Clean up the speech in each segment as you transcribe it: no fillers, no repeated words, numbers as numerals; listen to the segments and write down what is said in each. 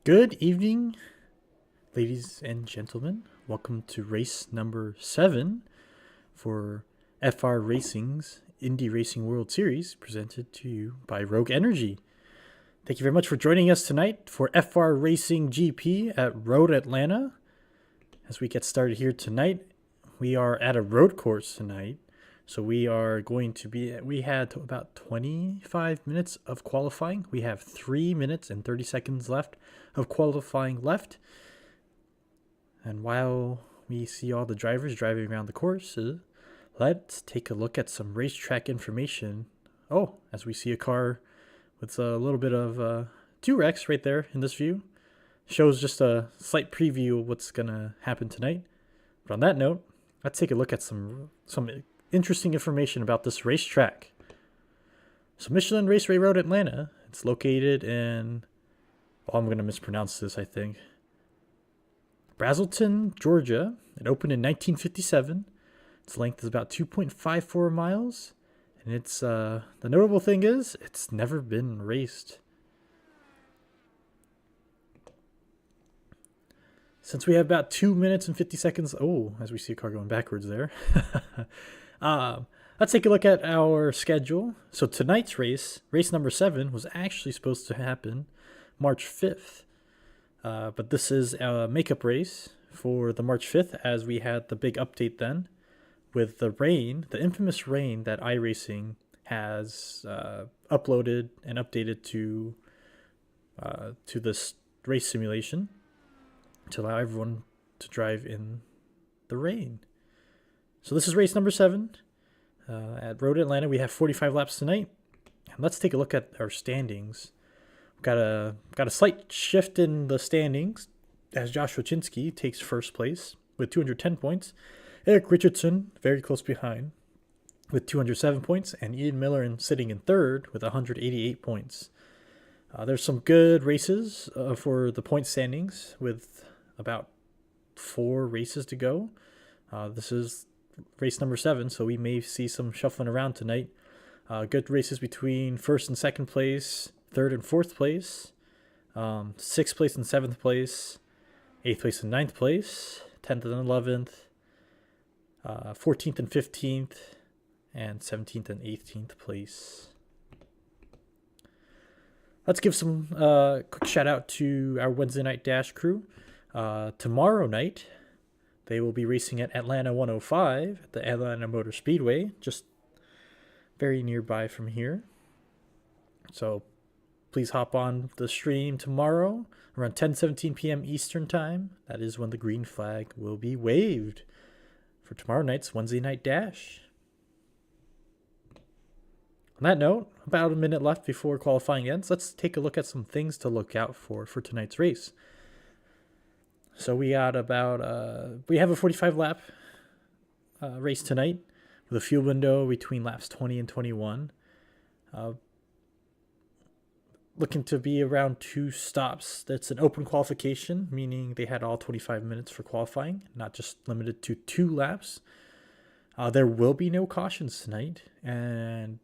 Good evening, ladies and gentlemen. Welcome to race number 7 for FR Racing's Indy Racing World Series, presented to you by Rogue Energy. Thank you very much for joining us tonight for FR Racing GP at Road Atlanta. As we get started here tonight, we are at a road course tonight. So we had about 25 minutes of qualifying. We have 3 minutes and 30 seconds left of qualifying left. And while we see all the drivers driving around the course, let's take a look at some racetrack information. Oh, as we see a car with a little bit of 2 wrecks right there in this view. Shows just a slight preview of what's going to happen tonight. But on that note, let's take a look at some interesting information about this racetrack. So Michelin Raceway Road Atlanta, it's located in, I'm going to mispronounce this, I think, Brazelton, Georgia. It opened in 1957. Its length is about 2.54 miles. And it's the notable thing is it's never been raced. Since we have about 2 minutes and 50 seconds, as we see a car going backwards there. Let's take a look at our schedule. So tonight's race number 7, was actually supposed to happen March 5th. But this is a makeup race for the March 5th, as we had the big update then with the rain, the infamous rain that iRacing has uploaded and updated to this race simulation to allow everyone to drive in the rain. So this is race number 7 at Road Atlanta. We have 45 laps tonight. And let's take a look at our standings. We've got a slight shift in the standings as Josh Wachinski takes first place with 210 points. Eric Richardson very close behind with 207 points, and Ian Miller sitting in third with 188 points. There's some good races for the point standings with about 4 races to go. This is race number 7, so we may see some shuffling around tonight. Good races between first and second place, third and fourth place, 6th place and 7th place, 8th place and 9th place, 10th and 11th, 14th and 15th, and 17th and 18th place. Let's give some quick shout out to our Wednesday night dash crew. Tomorrow night, they will be racing at Atlanta 105 at the Atlanta Motor Speedway, just very nearby from here. So please hop on the stream tomorrow around 10:17 p.m. Eastern Time. That is when the green flag will be waved for tomorrow night's Wednesday night dash. On that note, about a minute left before qualifying ends. Let's take a look at some things to look out for tonight's race. So we got we have a 45 lap race tonight with a fuel window between laps 20 and 21. Looking to be around 2 stops. That's an open qualification, meaning they had all 25 minutes for qualifying, not just limited to 2 laps. There will be no cautions tonight, and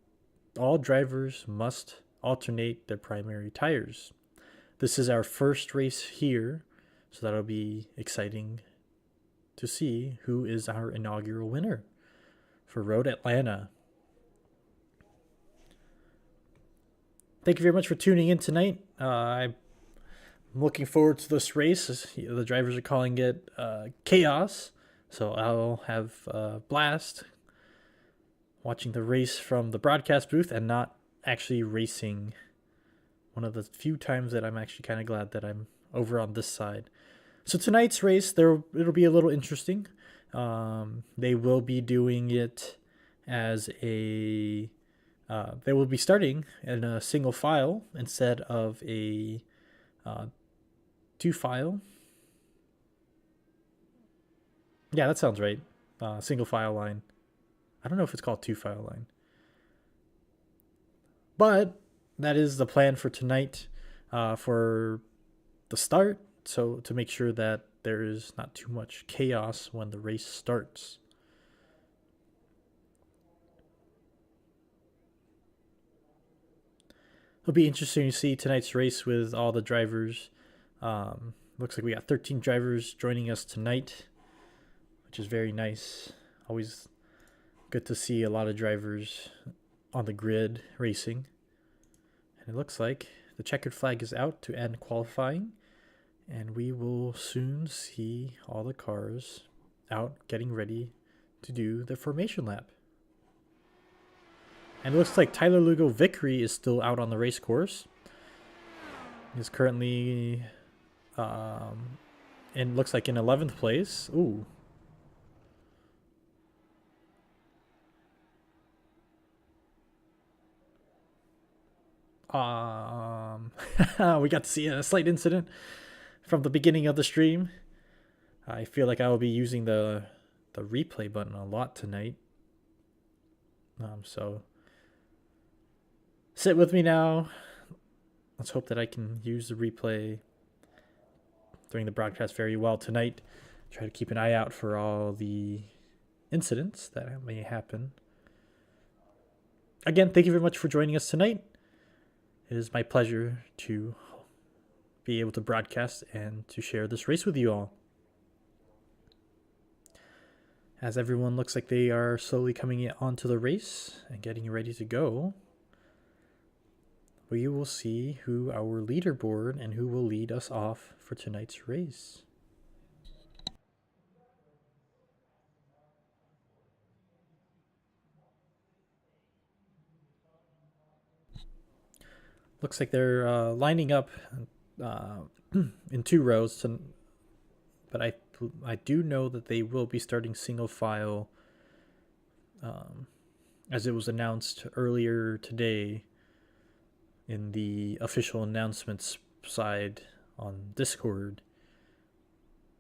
all drivers must alternate their primary tires. This is our first race here, so that'll be exciting to see who is our inaugural winner for Road Atlanta. Thank you very much for tuning in tonight. I'm looking forward to this race. The drivers are calling it chaos, so I'll have a blast watching the race from the broadcast booth and not actually racing. One of the few times that I'm actually kind of glad that I'm over on this side. So tonight's race, it'll be a little interesting. They will be doing it as they will be starting in a single file instead of a 2-file. Yeah, that sounds right. Single file line. I don't know if it's called 2-file line. But that is the plan for tonight for the start. So to make sure that there is not too much chaos when the race starts. It'll be interesting to see tonight's race with all the drivers Looks like we got 13 drivers joining us tonight, which is very nice. Always good to see a lot of drivers on the grid racing. And it looks like the checkered flag is out to end qualifying, and we will soon see all the cars out getting ready to do the formation lap. And it looks like Tyler Lugo Vickery is still out on the race course. He's currently and looks like in 11th place. Ooh. We got to see a slight incident from the beginning of the stream. I feel like I will be using the replay button a lot tonight. So sit with me now. Let's hope that I can use the replay during the broadcast very well tonight. Try to keep an eye out for all the incidents that may happen. Again, thank you very much for joining us tonight. It is my pleasure to be able to broadcast and to share this race with you all. As everyone looks like they are slowly coming onto the race and getting ready to go, we will see who our leaderboard and who will lead us off for tonight's race. Looks like they're lining up in 2 rows, but I do know that they will be starting single file, as it was announced earlier today in the official announcements side on Discord.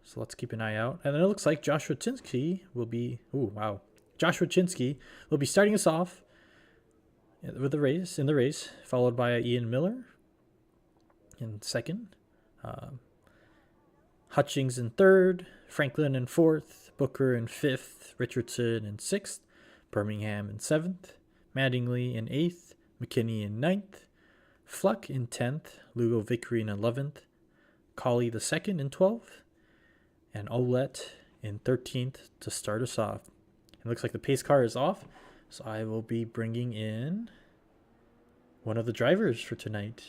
So let's keep an eye out. And it looks like Joshua Chinsky will be... Oh, wow. Joshua Chinsky will be starting us off with the race, followed by Ian Miller in second. Hutchings in third. Franklin in fourth. Booker in fifth. Richardson in sixth. Birmingham in seventh. Mattingly in eighth. McKinney in ninth. Fluck in 10th. Lugo Vickery in 11th. Colley the second in 12th. And Ouellette in 13th to start us off. It looks like the pace car is off, so I will be bringing in one of the drivers for tonight.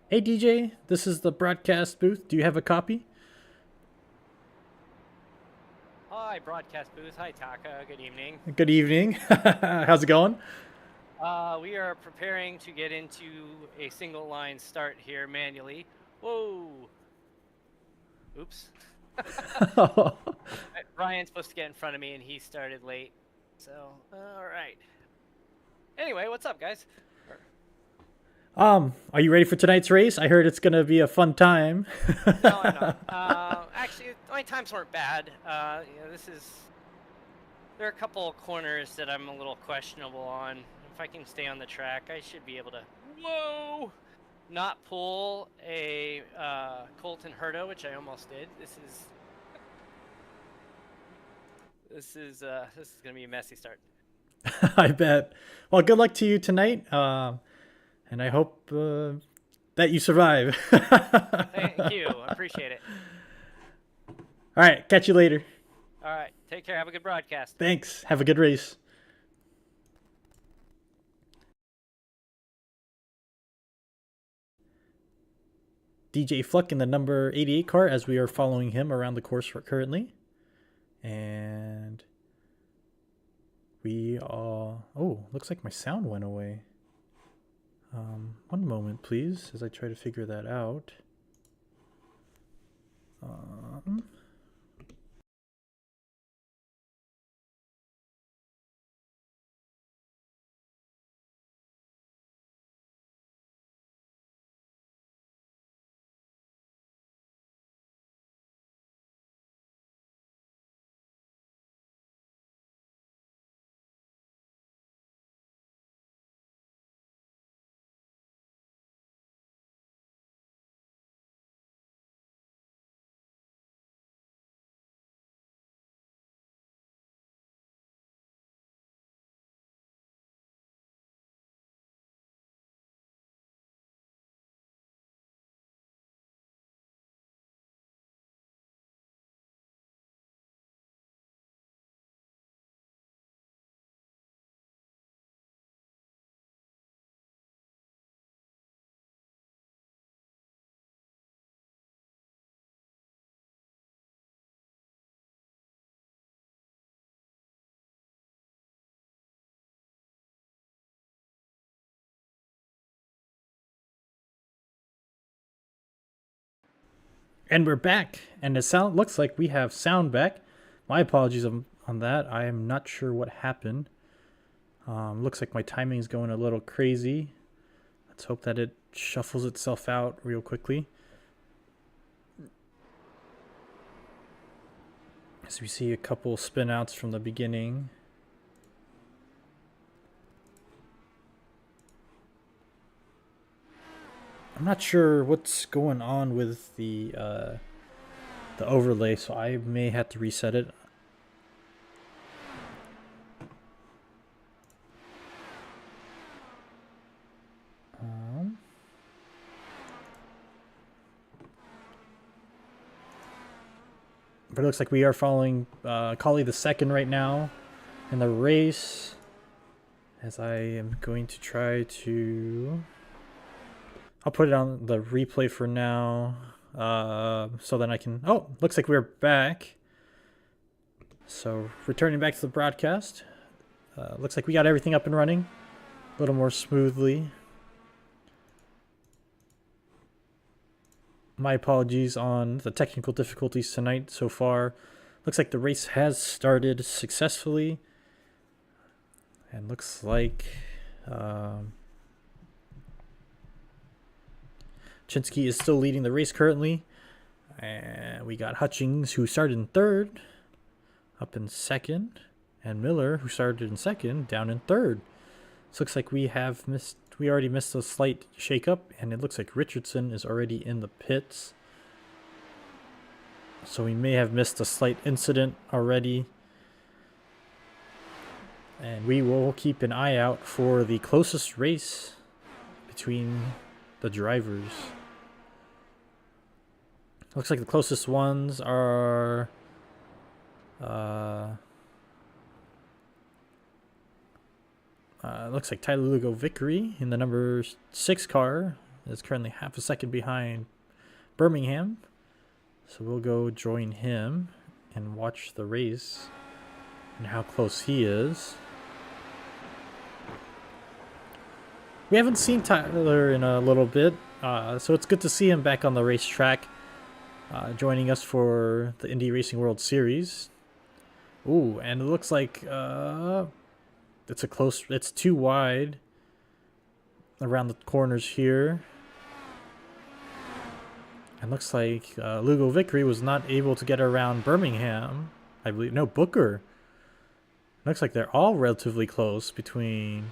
Hey DJ, this is the broadcast booth. Do you have a copy? Hi, broadcast booth. Hi, Taka. Good evening. Good evening. How's it going? We are preparing to get into a single line start here manually. Whoa. Oops. Ryan's supposed to get in front of me, and he started late. So, all right. Anyway, what's up, guys? Are you ready for tonight's race? I heard it's gonna be a fun time. No, I'm not. Actually, my times weren't bad. There are a couple of corners that I'm a little questionable on. If I can stay on the track, I should be able to, not pull a Colton Herta, which I almost did. This is gonna be a messy start. I bet. Well, good luck to you tonight, and I hope that you survive. Thank you. I appreciate it. All right, catch you later. All right, take care. Have a good broadcast. Thanks. Have a good race. DJ Fluck in the number 88 car as we are following him around the course currently. And we all... Oh, looks like my sound went away. One moment, please, as I try to figure that out. And we're back, and it looks like we have sound back. My apologies on that. I am not sure what happened. Looks like my timing is going a little crazy. Let's hope that it shuffles itself out real quickly. As we see a couple spin outs from the beginning. I'm not sure what's going on with the overlay, so I may have to reset it. But it looks like we are following Collie the second right now in the race. As I am going to try to... I'll put it on the replay for now. So then I can... Oh, looks like we're back. So returning back to the broadcast. Looks like we got everything up and running a little more smoothly. My apologies on the technical difficulties tonight so far. Looks like the race has started successfully. And looks like Chinsky is still leading the race currently. And we got Hutchings, who started in third, up in second. And Miller, who started in second, down in third. So looks like we already missed a slight shakeup, and it looks like Richardson is already in the pits. So we may have missed a slight incident already. And we will keep an eye out for the closest race between the drivers. Looks like the closest ones are... looks like Tyler Lugo Vickery in the number 6 car is currently half a second behind Birmingham. So we'll go join him and watch the race and how close he is. We haven't seen Tyler in a little bit, so it's good to see him back on the racetrack, joining us for the Indy Racing World Series. Ooh, and it looks like it's too wide around the corners here. And looks like Lugo Vickery was not able to get around Birmingham. I believe, no, Booker. Looks like they're all relatively close between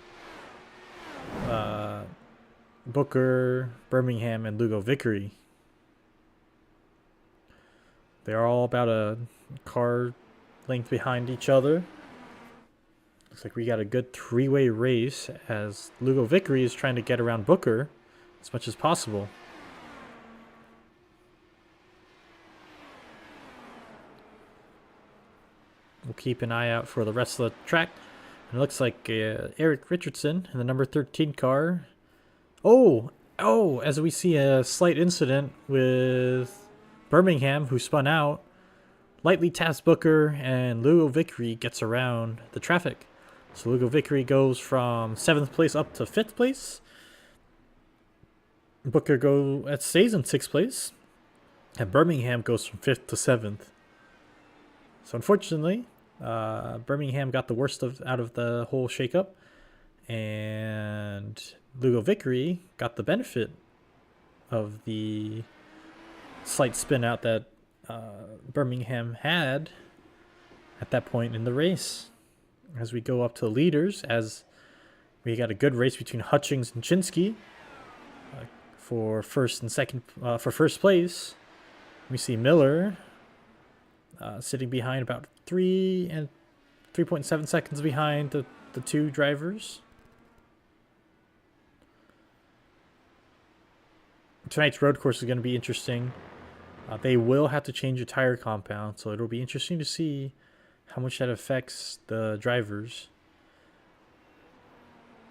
Booker, Birmingham, and Lugo Vickery. They're all about a car length behind each other. Looks like we got a good three-way race as Lugo Vickery is trying to get around Booker as much as possible. We'll keep an eye out for the rest of the track. And it looks like Eric Richardson in the number 13 car. Oh, as we see a slight incident with Birmingham, who spun out. Lightly taps Booker, and Lugo Vickery gets around the traffic. So Lugo Vickery goes from 7th place up to 5th place. Booker stays in 6th place. And Birmingham goes from 5th to 7th. So unfortunately, Birmingham got the worst out of the whole shakeup. And Lugo Vickery got the benefit of the slight spin out that Birmingham had at that point in the race. As we go up to the leaders, as we got a good race between Hutchings and Chinsky for first place. We see Miller sitting behind about 3.7 seconds behind the two drivers. Tonight's road course is going to be interesting. They will have to change the tire compound, so it'll be interesting to see how much that affects the drivers.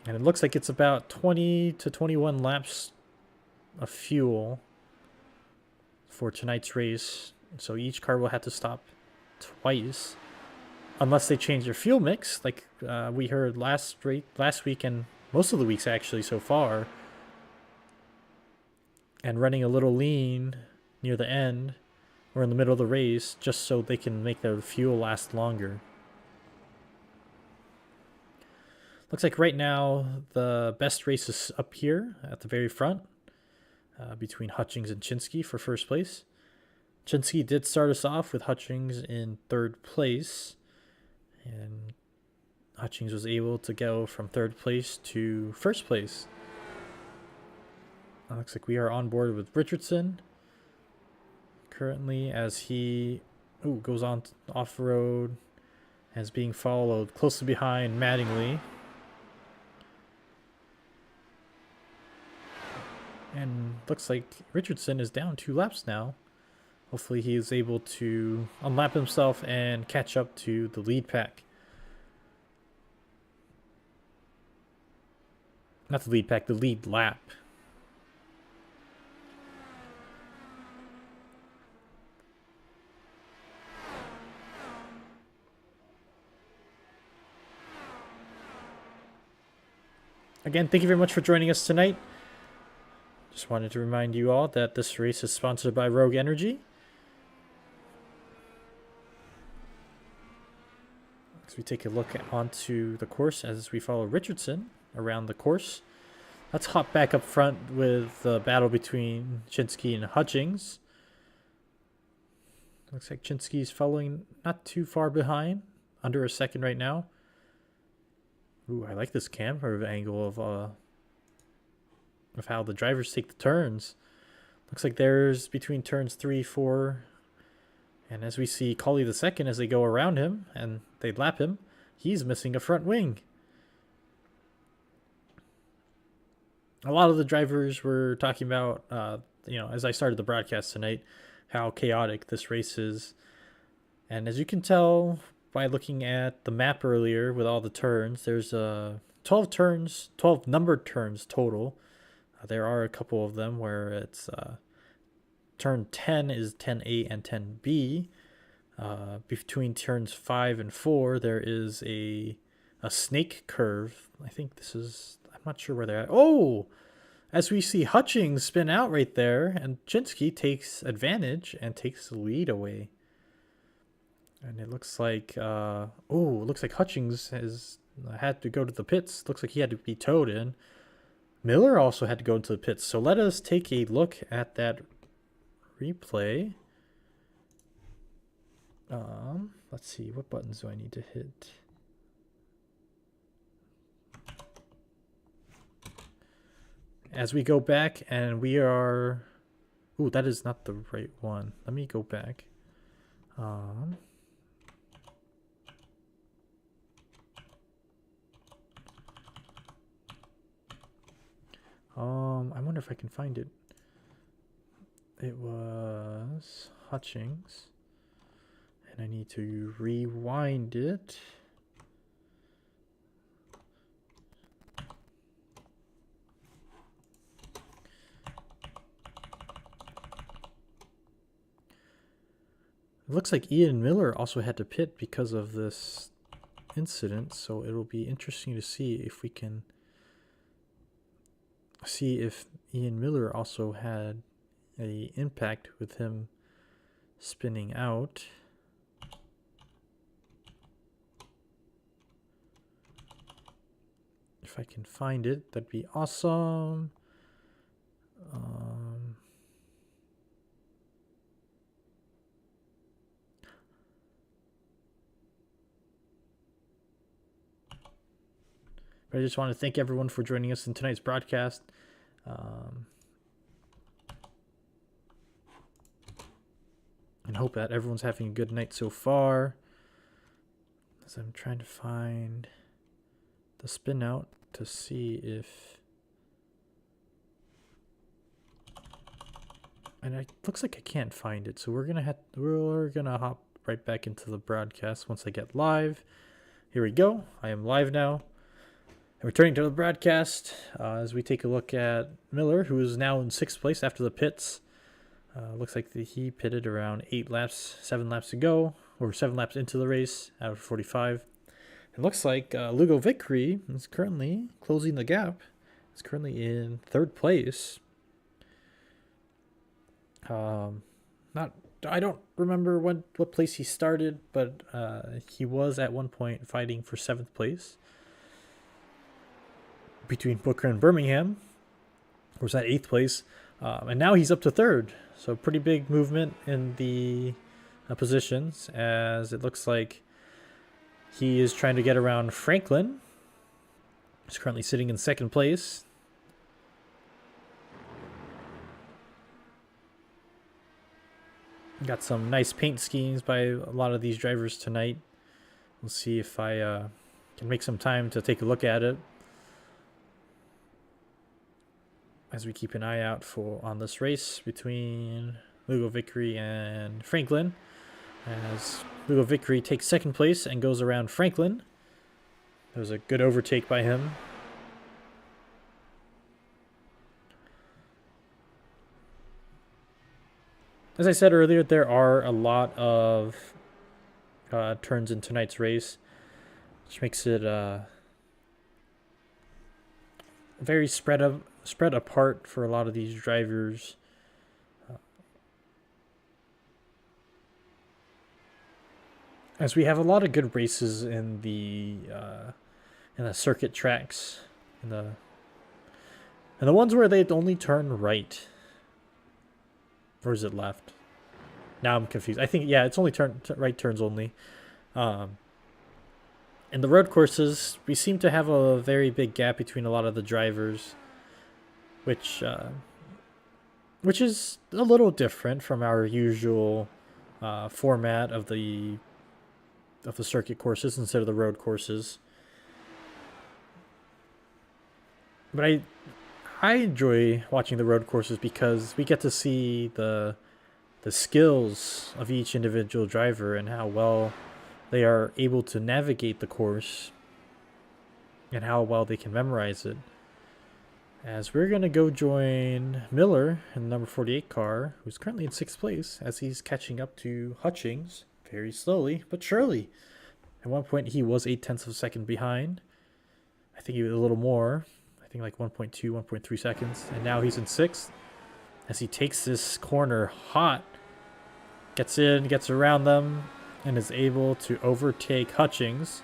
And it looks like it's about 20 to 21 laps of fuel for tonight's race. So each car will have to stop twice, unless they change their fuel mix, like we heard last week and most of the weeks actually so far. And running a little lean near the end or in the middle of the race, just so they can make their fuel last longer. Looks like right now the best race is up here at the very front, between Hutchings and Chinsky for first place. Chinsky did start us off with Hutchings in third place, and Hutchings was able to go from third place to first place. Looks like we are on board with Richardson currently, as he goes on off-road, as being followed closely behind Mattingly. And looks like Richardson is down 2 laps now. Hopefully he is able to unlap himself and catch up to the lead pack. Not the lead pack, the lead lap. Again, thank you very much for joining us tonight. Just wanted to remind you all that this race is sponsored by Rogue Energy. As we take a look onto the course as we follow Richardson around the course. Let's hop back up front with the battle between Chinsky and Hutchings. Looks like Chinsky's following not too far behind, under a second right now. Ooh, I like this camera angle of how the drivers take the turns. Looks like there's between turns 3, 4, and as we see Colley the second, as they go around him and they lap him, he's missing a front wing. A lot of the drivers were talking about, as I started the broadcast tonight, how chaotic this race is. And as you can tell by looking at the map earlier with all the turns, there's 12 numbered turns total. There are a couple of them where it's turn 10 is 10A and 10B. Between turns 5 and 4, there is a snake curve. I think this is, I'm not sure where they're at. Oh, as we see Hutchings spin out right there, and Chinsky takes advantage and takes the lead away. And it looks like, looks like Hutchings has had to go to the pits. Looks like he had to be towed in. Miller also had to go into the pits. So let us take a look at that replay. Let's see, what buttons do I need to hit? As we go back, and we are... Ooh, that is not the right one. Let me go back. I wonder if I can find it. It was Hutchings. And I need to rewind it. It looks like Ian Miller also had to pit because of this incident, so it'll be interesting to see if we can see if Ian Miller also had a impact with him spinning out. If I can find it, that'd be awesome. But I just want to thank everyone for joining us in tonight's broadcast. And hope that everyone's having a good night so far. As I'm trying to find the spin out to see if... And it looks like I can't find it, so we're gonna hop right back into the broadcast once I get live. Here we go. I am live now. And returning to the broadcast, as we take a look at Miller, who is now in 6th place after the pits. Looks like he pitted around 7 laps to go, or 7 laps into the race out of 45. It looks like Lugo Vickery is currently closing the gap. He's currently in 3rd place. Not I don't remember what place he started, but he was at one point fighting for 7th place between Booker and Birmingham. Was at 8th place, and now he's up to 3rd. So pretty big movement in the positions, as it looks like he is trying to get around Franklin. He's currently sitting in 2nd place. Got some nice paint schemes by a lot of these drivers tonight. We'll see if I can make some time to take a look at it, as we keep an eye out on this race between Lugo Vickery and Franklin, as Lugo Vickery takes 2nd place and goes around Franklin. That was a good overtake by him. As I said earlier, there are a lot of turns in tonight's race, which makes it very spread apart for a lot of these drivers. As we have a lot of good races in the circuit tracks, in the ones where they only turn right, or is it left? Now I'm confused. I think it's only right turns only. In the road courses, we seem to have a very big gap between a lot of the drivers, which is a little different from our usual format of the circuit courses instead of the road courses. But I enjoy watching the road courses because we get to see the skills of each individual driver and how well they are able to navigate the course and how well they can memorize it. As we're going to go join Miller in the number 48 car, who's currently in 6th place, as he's catching up to Hutchings very slowly but surely. At one point, he was 0.8 of a second behind. I think he was a little more. I think like 1.2, 1.3 seconds. And now he's in 6th as he takes this corner hot. Gets in, gets around them, and is able to overtake Hutchings.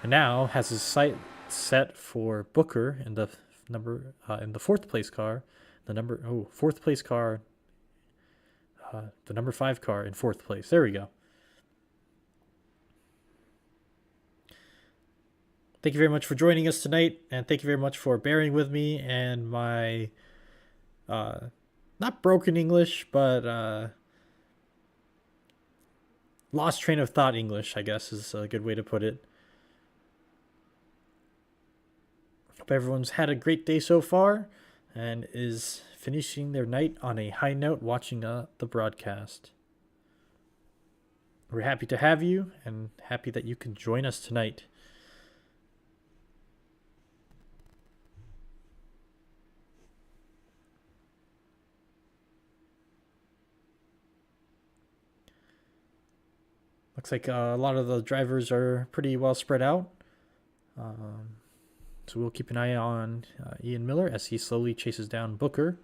And now has his sight set for Booker in the in the 4th place car. The 4th place car. The number 5 car in 4th place. There we go. Thank you very much for joining us tonight, and thank you very much for bearing with me and my not broken English, but lost train of thought English, I guess, is a good way to put it. Hope everyone's had a great day so far and is finishing their night on a high note watching the broadcast. We're happy to have you and happy that you can join us tonight. Looks like a lot of the drivers are pretty well spread out. So we'll keep an eye on Ian Miller as he slowly chases down Booker.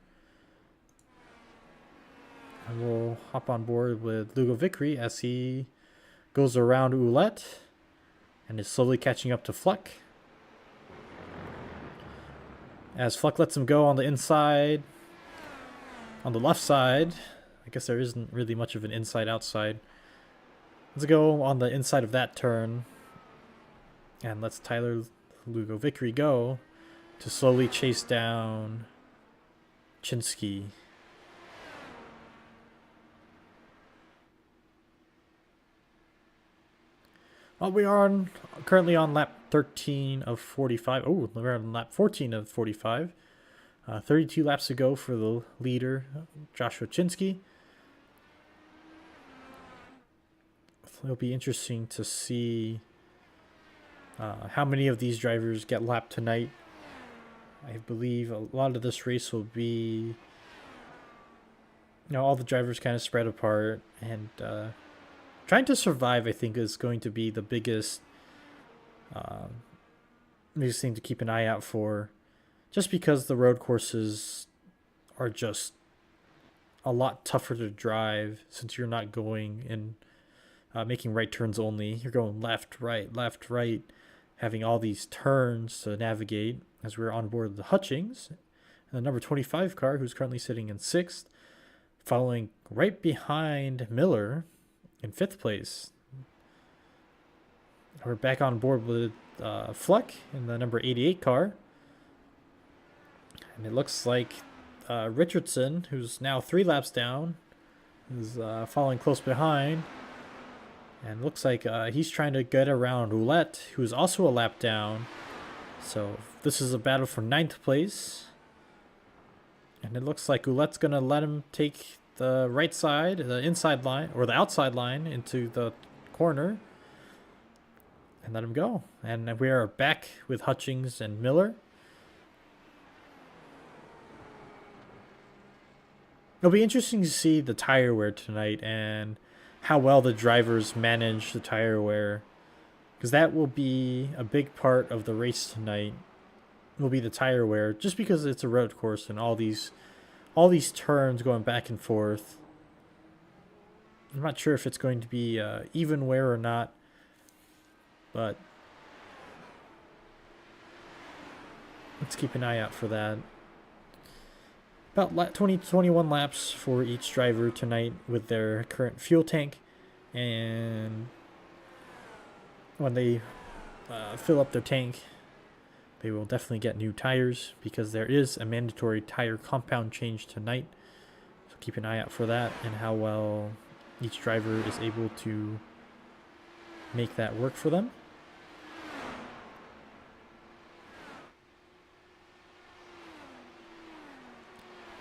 And we'll hop on board with Lugo Vickery as he goes around Ouellette and is slowly catching up to Fleck. As Fleck lets him go on the inside, on the left side. I guess there isn't really much of an inside-outside. Let's go on the inside of that turn. And let's Tyler Lugo Vickery go to slowly chase down Chinsky. Well, we are currently on lap 13 of 45. Oh, we're on lap 14 of 45. 32 laps to go for the leader, Joshua Chinsky. It'll be interesting to see how many of these drivers get lapped tonight. I believe a lot of this race will be, all the drivers kind of spread apart, and trying to survive, I think, is going to be the biggest thing to keep an eye out for, just because the road courses are just a lot tougher to drive since you're not going in making right turns only. You're going left, right, having all these turns to navigate as we're on board the Hutchings, and the number 25 car, who's currently sitting in 6th, following right behind Miller in 5th place. We're back on board with Fleck in the number 88 car. And it looks like Richardson, who's now 3 laps down, is following close behind. And looks like he's trying to get around Roulette, who's also a lap down. So this is a battle for 9th place. And it looks like Roulette's going to let him take the right side, the inside line, or the outside line into the corner. And let him go. And we are back with Hutchings and Miller. It'll be interesting to see the tire wear tonight and how well the drivers manage the tire wear, because that will be a big part of the race tonight. Will be the tire wear, just because it's a road course and all these turns going back and forth. I'm not sure if it's going to be even wear or not, but let's keep an eye out for that. About 21 laps for each driver tonight with their current fuel tank, and when they fill up their tank, they will definitely get new tires, because there is a mandatory tire compound change tonight. So keep an eye out for that and how well each driver is able to make that work for them.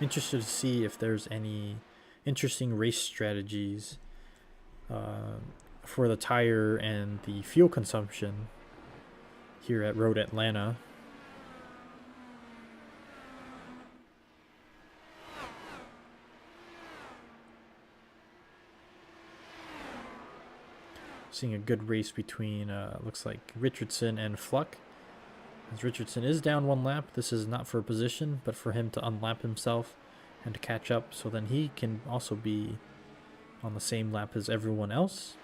Interested to see if there's any interesting race strategies for the tire and the fuel consumption here at Road Atlanta. Seeing a good race between looks like Richardson and Fluck. As Richardson is down 1 lap, this is not for a position, but for him to unlap himself and to catch up, so then he can also be on the same lap as everyone else.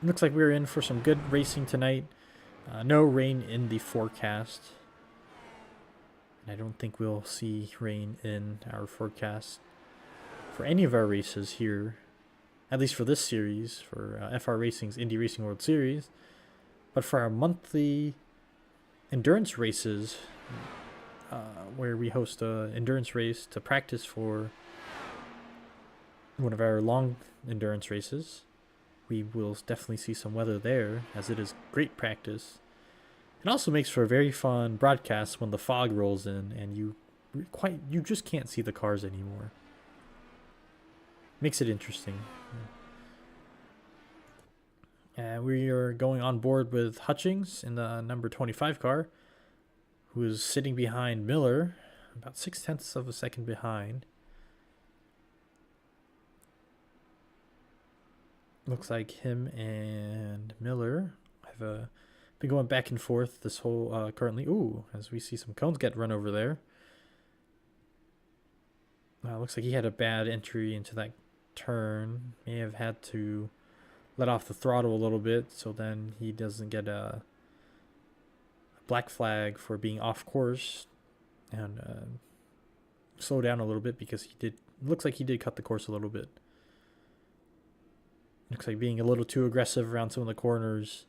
Looks like we're in for some good racing tonight. No rain in the forecast. And I don't think we'll see rain in our forecast for any of our races here, at least for this series, for FR Racing's Indy Racing World Series. But for our monthly endurance races, where we host an endurance race to practice for one of our long endurance races, we will definitely see some weather there, as it is great practice. It also makes for a very fun broadcast when the fog rolls in and you just can't see the cars anymore. Makes it interesting. We are going on board with Hutchings in the number 25 car, who is sitting behind Miller, about 0.6 of a second behind. Looks like him and Miller have been going back and forth this whole currently. Ooh, as we see some cones get run over there. Looks like he had a bad entry into that turn. May have had to let off the throttle a little bit, so then he doesn't get a black flag for being off course, and slow down a little bit, because looks like he did cut the course a little bit. Looks like being a little too aggressive around some of the corners.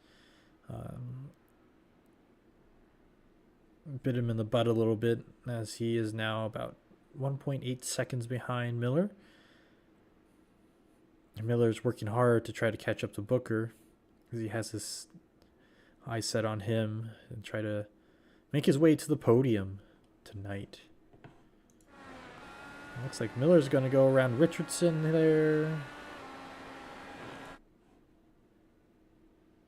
Bit him in the butt a little bit, as he is now about 1.8 seconds behind Miller. And Miller's working hard to try to catch up to Booker, because he has his eyes set on him and try to make his way to the podium tonight. Looks like Miller's going to go around Richardson there.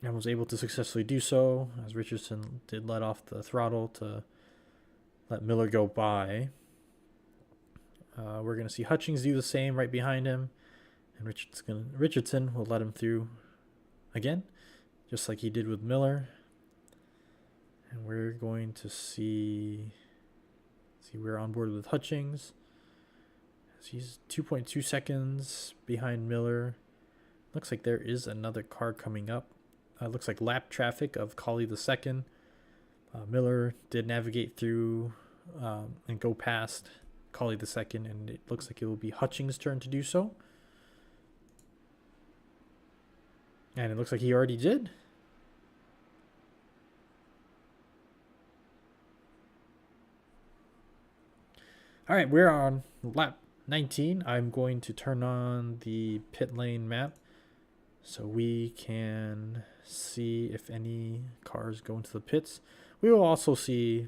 And was able to successfully do so, as Richardson did let off the throttle to let Miller go by. We're going to see Hutchings do the same right behind him. And Richardson will let him through again, just like he did with Miller. And we're going to see we're on board with Hutchings. He's 2.2 seconds behind Miller. Looks like there is another car coming up. Looks like lap traffic of Colley the second. Miller did navigate through and go past Colley the second, and it looks like it will be Hutchings' turn to do so. And it looks like he already did. All right, we're on lap 19. I'm going to turn on the pit lane map so we can see if any cars go into the pits. We will also see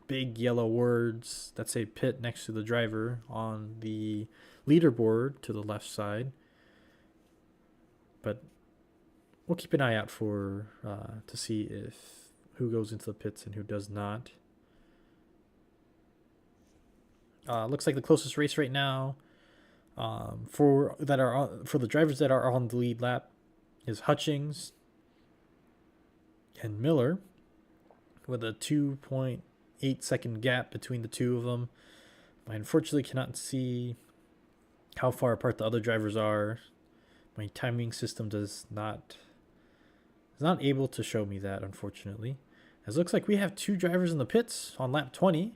big yellow words that say pit next to the driver on the leaderboard to the left side. But we'll keep an eye out for to see if who goes into the pits and who does not. Looks like the closest race right now for the drivers that are on the lead lap is Hutchings and Miller, with a 2.8 second gap between the two of them. I unfortunately cannot see how far apart the other drivers are. My timing system is not able to show me that, unfortunately. As it looks like we have two drivers in the pits on lap 20.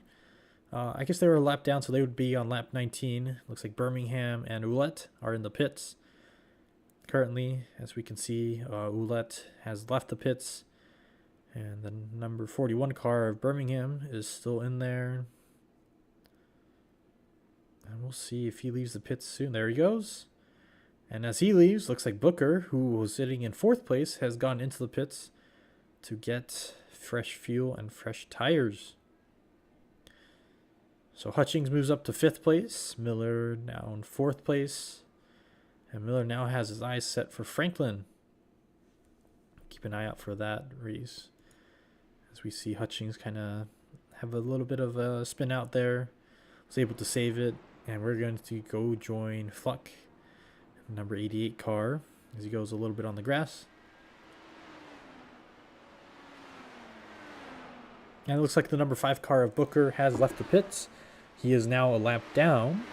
I guess they were a lap down, so they would be on lap 19. Looks like Birmingham and Ouellette are in the pits. Currently, as we can see, Ouellette has left the pits. And the number 41 car of Birmingham is still in there. And we'll see if he leaves the pits soon. There he goes. And as he leaves, looks like Booker, who was sitting in 4th place, has gone into the pits to get fresh fuel and fresh tires. So Hutchings moves up to 5th place. Miller now in 4th place. And Miller now has his eyes set for Franklin. Keep an eye out for that race. As we see Hutchings kind of have a little bit of a spin out there. Was able to save it. And we're going to go join Fluck, number 88 car, as he goes a little bit on the grass. And it looks like the number 5 car of Booker has left the pits. He is now a lap down,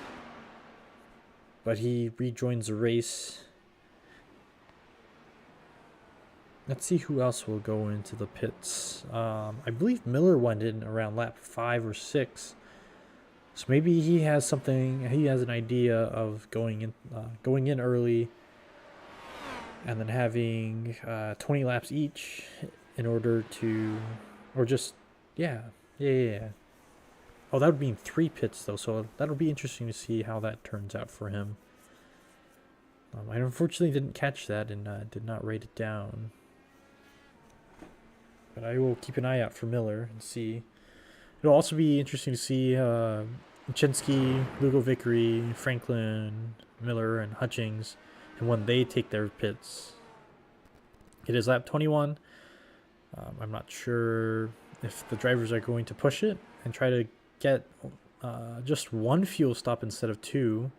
but he rejoins the race. Let's see who else will go into the pits. I believe Miller went in around lap 5 or 6. So maybe he has something. He has an idea of going in early, and then having 20 laps each in order to, or just yeah. Oh, that would be in 3 pits though, so that'll be interesting to see how that turns out for him. I unfortunately didn't catch that and did not write it down, but I will keep an eye out for Miller and see. It'll also be interesting to see Chinsky, Lugo Vickery, Franklin, Miller, and Hutchings, and when they take their pits. It is lap 21. I'm not sure if the drivers are going to push it and try to get just 1 fuel stop instead of 2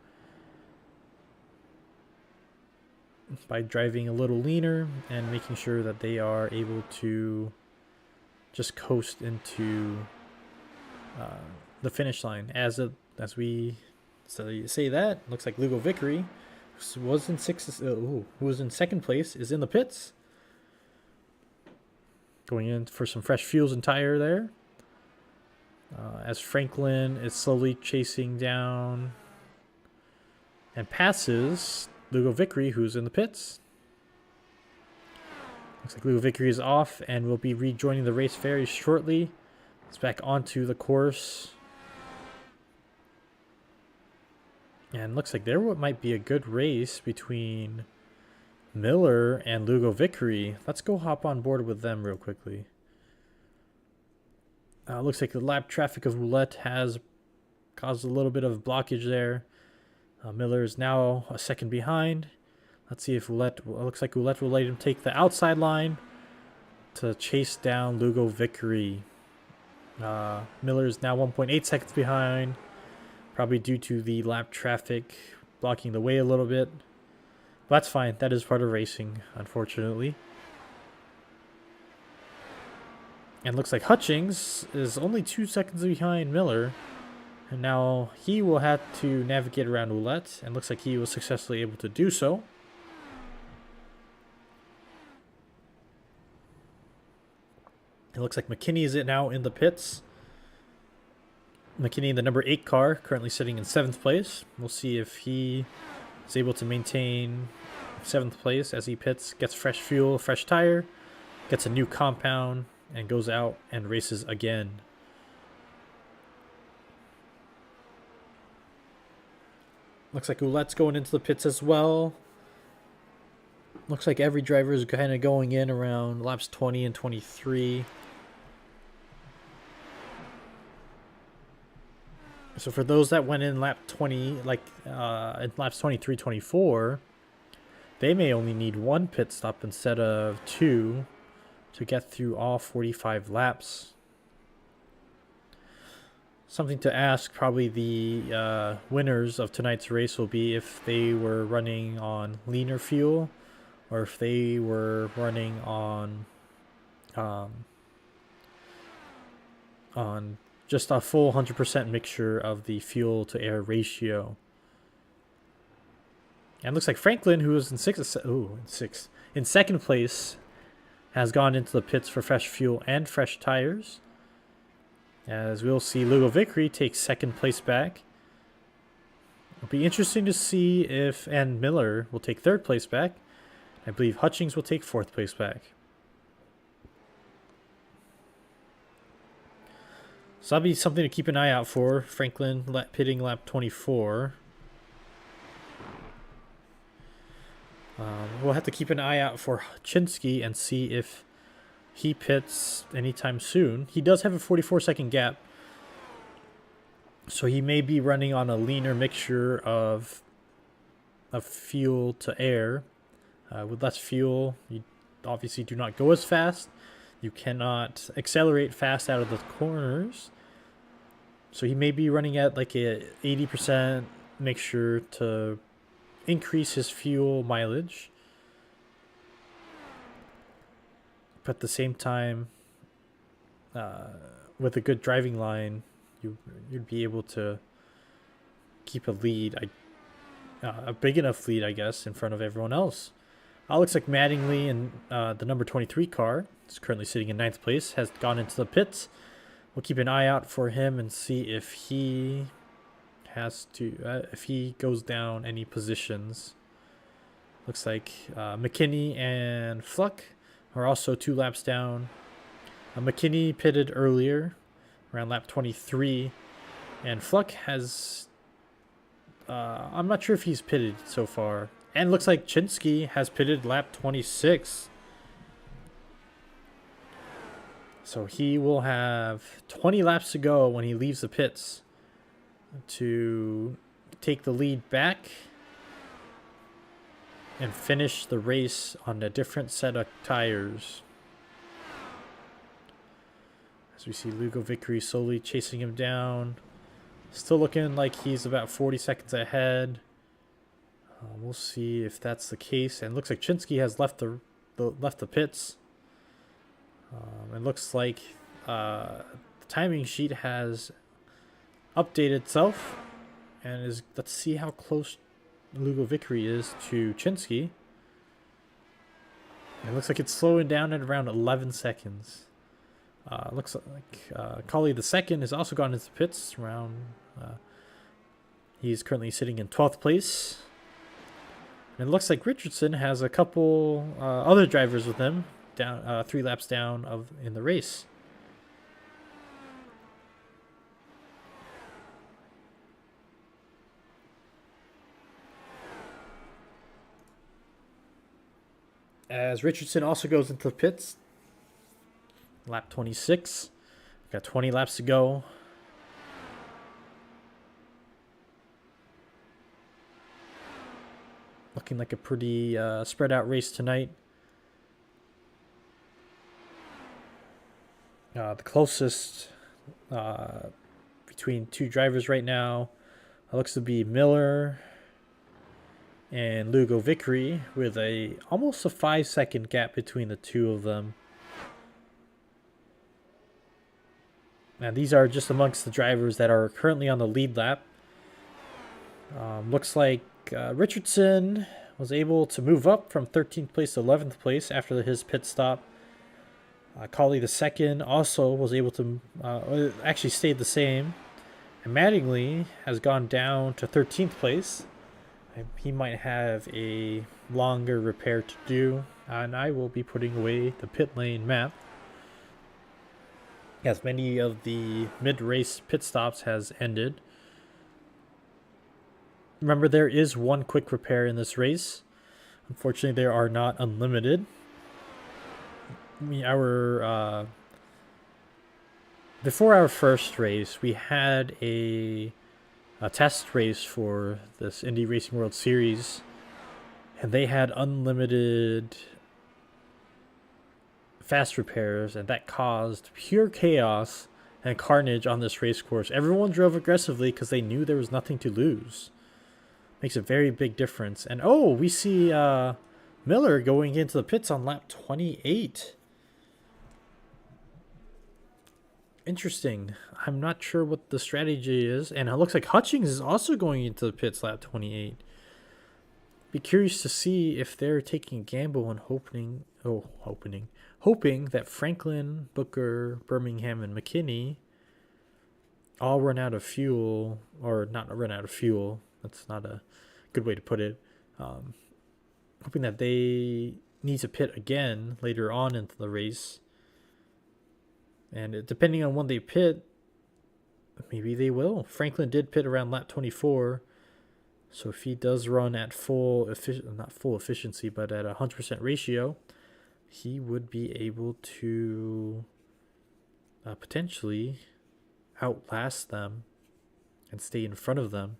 by driving a little leaner and making sure that they are able to just coast into the finish line. As we say that, looks like Lugo Vickery, who was in 2nd place, is in the pits, going in for some fresh fuels and tire there. As Franklin is slowly chasing down and passes Lugo Vickery, who's in the pits. Looks like Lugo Vickery is off and will be rejoining the race very shortly. It's back onto the course. And looks like there might be a good race between Miller and Lugo Vickery. Let's go hop on board with them real quickly. Looks like the lap traffic of Roulette has caused a little bit of blockage there. Miller is now a second behind. Let's see if looks like Roulette will let him take the outside line to chase down Lugo Vickery. Miller is now 1.8 seconds behind, probably due to the lap traffic blocking the way a little bit. But that's fine. That is part of racing, unfortunately. And looks like Hutchings is only 2 seconds behind Miller. And now he will have to navigate around Ouellette. And looks like he was successfully able to do so. It looks like McKinney is now in the pits. McKinney, the number 8 car, currently sitting in 7th place. We'll see if he is able to maintain 7th place as he pits, gets fresh fuel, fresh tire, gets a new compound, and goes out and races again. Looks like Ouellette's going into the pits as well. Looks like every driver is kind of going in around laps 20 and 23. So for those that went in lap 20, like in laps 23, 24, they may only need 1 pit stop instead of 2 to get through all 45 laps. Something to ask probably the winners of tonight's race will be if they were running on leaner fuel or if they were running on just a full 100% mixture of the fuel to air ratio. And it looks like Franklin, who was in second place, has gone into the pits for fresh fuel and fresh tires. As we'll see, Lugo Vickery takes 2nd place back. It'll be interesting to see if Ann Miller will take 3rd place back. I believe Hutchings will take 4th place back. So that'll be something to keep an eye out for. Franklin pitting lap 24. We'll have to keep an eye out for Chinsky and see if he pits anytime soon. He does have a 44-second gap, so he may be running on a leaner mixture of fuel to air. With less fuel, you obviously do not go as fast. You cannot accelerate fast out of the corners. So he may be running at like a 80% mixture to increase his fuel mileage. But at the same time, with a good driving line, you'd be able to keep a lead, a big enough lead, I guess, in front of everyone else. Looks like Mattingly in the number 23 car is currently sitting in 9th place, has gone into the pits. We'll keep an eye out for him and see if he has to, if he goes down any positions. Looks like McKinney and Fluck are also 2 laps down. McKinney pitted earlier, around lap 23, and Fluck has, I'm not sure if he's pitted so far. And looks like Chinsky has pitted lap 26. So he will have 20 laps to go when he leaves the pits to take the lead back and finish the race on a different set of tires. As we see Lugo Vickery slowly chasing him down. Still looking like he's about 40 seconds ahead. We'll see if that's the case. And it looks like Chinsky has left the pits. It looks like the timing sheet has updated itself, and let's see how close Lugo Vickery is to Chinsky. It looks like it's slowing down at around 11 seconds. Looks like Colley the second has also gone into the pits around. He's currently sitting in 12th place. And it looks like Richardson has a couple other drivers with him, down 3 laps down in the race. As Richardson also goes into the pits, lap 26. Got 20 laps to go. Looking like a pretty spread out race tonight. The closest between 2 drivers right now looks to be Miller and Lugo Vickery, with almost a 5-second gap between the 2 of them. And these are just amongst the drivers that are currently on the lead lap. Looks like Richardson was able to move up from 13th place to 11th place after his pit stop. Colley the second also was able to actually stayed the same. And Mattingly has gone down to 13th place. He might have a longer repair to do, and I will be putting away the pit lane map, as many of the mid-race pit stops has ended. Remember, there is one quick repair in this race. Unfortunately, there are not unlimited. Before our first race, we had a test race for this Indy Racing World Series, and they had unlimited fast repairs, and that caused pure chaos and carnage on this race course. Everyone drove aggressively because they knew there was nothing to lose. Makes a very big difference. And we see Miller going into the pits on lap 28. Interesting. I'm not sure what the strategy is. And it looks like Hutchings is also going into the pits lap 28. Be curious to see if they're taking a gamble and hoping that Franklin, Booker, Birmingham, and McKinney all run out of fuel, or not run out of fuel. That's not a good way to put it. Hoping that they need to pit again later on into the race. And depending on when they pit, maybe they will. Franklin did pit around lap 24. So if he does run at not full efficiency, but at 100% ratio, he would be able to potentially outlast them and stay in front of them.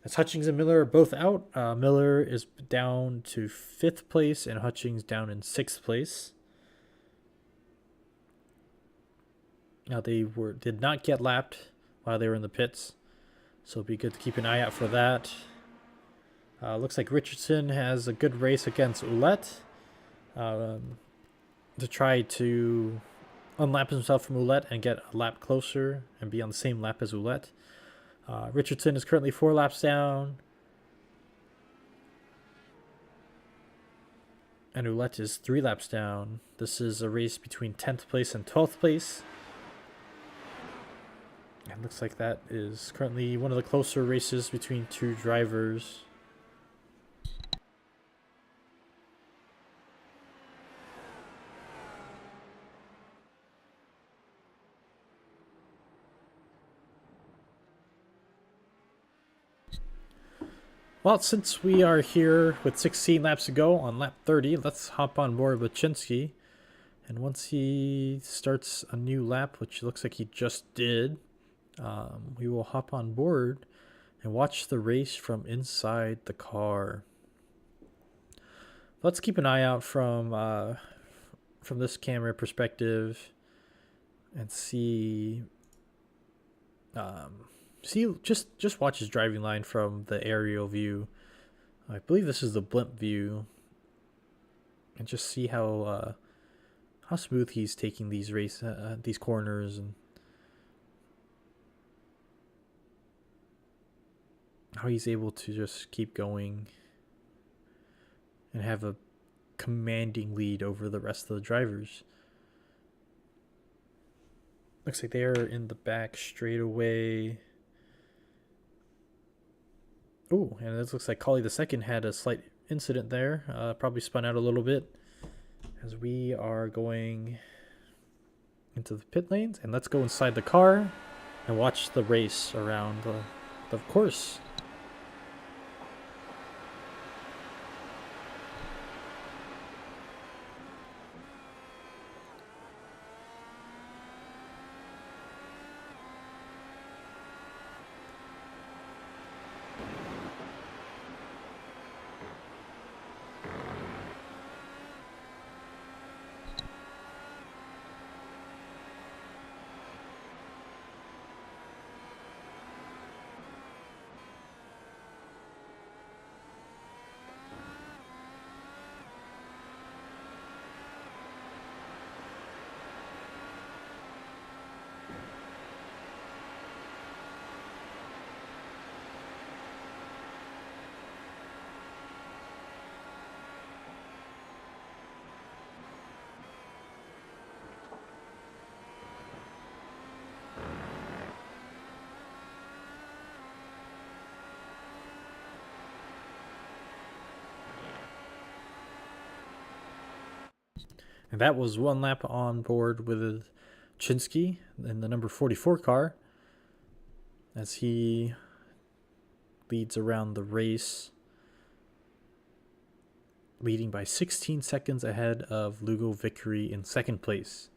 As Hutchings and Miller are both out, Miller is down to 5th place and Hutchings down in 6th place. Now they did not get lapped while they were in the pits, so it'll be good to keep an eye out for that. Looks like Richardson has a good race against Ouellette to try to unlap himself from Ouellette and get a lap closer and be on the same lap as Ouellette. Richardson is currently 4 laps down, and Ouellette is 3 laps down. This is a race between 10th place and 12th place. It looks like that is currently one of the closer races between two drivers. Well, since we are here with 16 laps to go on lap 30, let's hop on board with Chinsky. And once he starts a new lap, which looks like he just did, we will hop on board and watch the race from inside the car. Let's keep an eye out from this camera perspective and see just watch his driving line from the aerial view. I believe this is the blimp view, and just see how smooth he's taking these these corners, and how he's able to just keep going and have a commanding lead over the rest of the drivers. Looks like they are in the back straightaway. Oh, and it looks like Colley the second had a slight incident there. Probably spun out a little bit as we are going into the pit lanes. And let's go inside the car and watch the race around the course. And that was one lap on board with Chinsky in the number 44 car as he leads around the race, leading by 16 seconds ahead of Lugo Vickery in second place.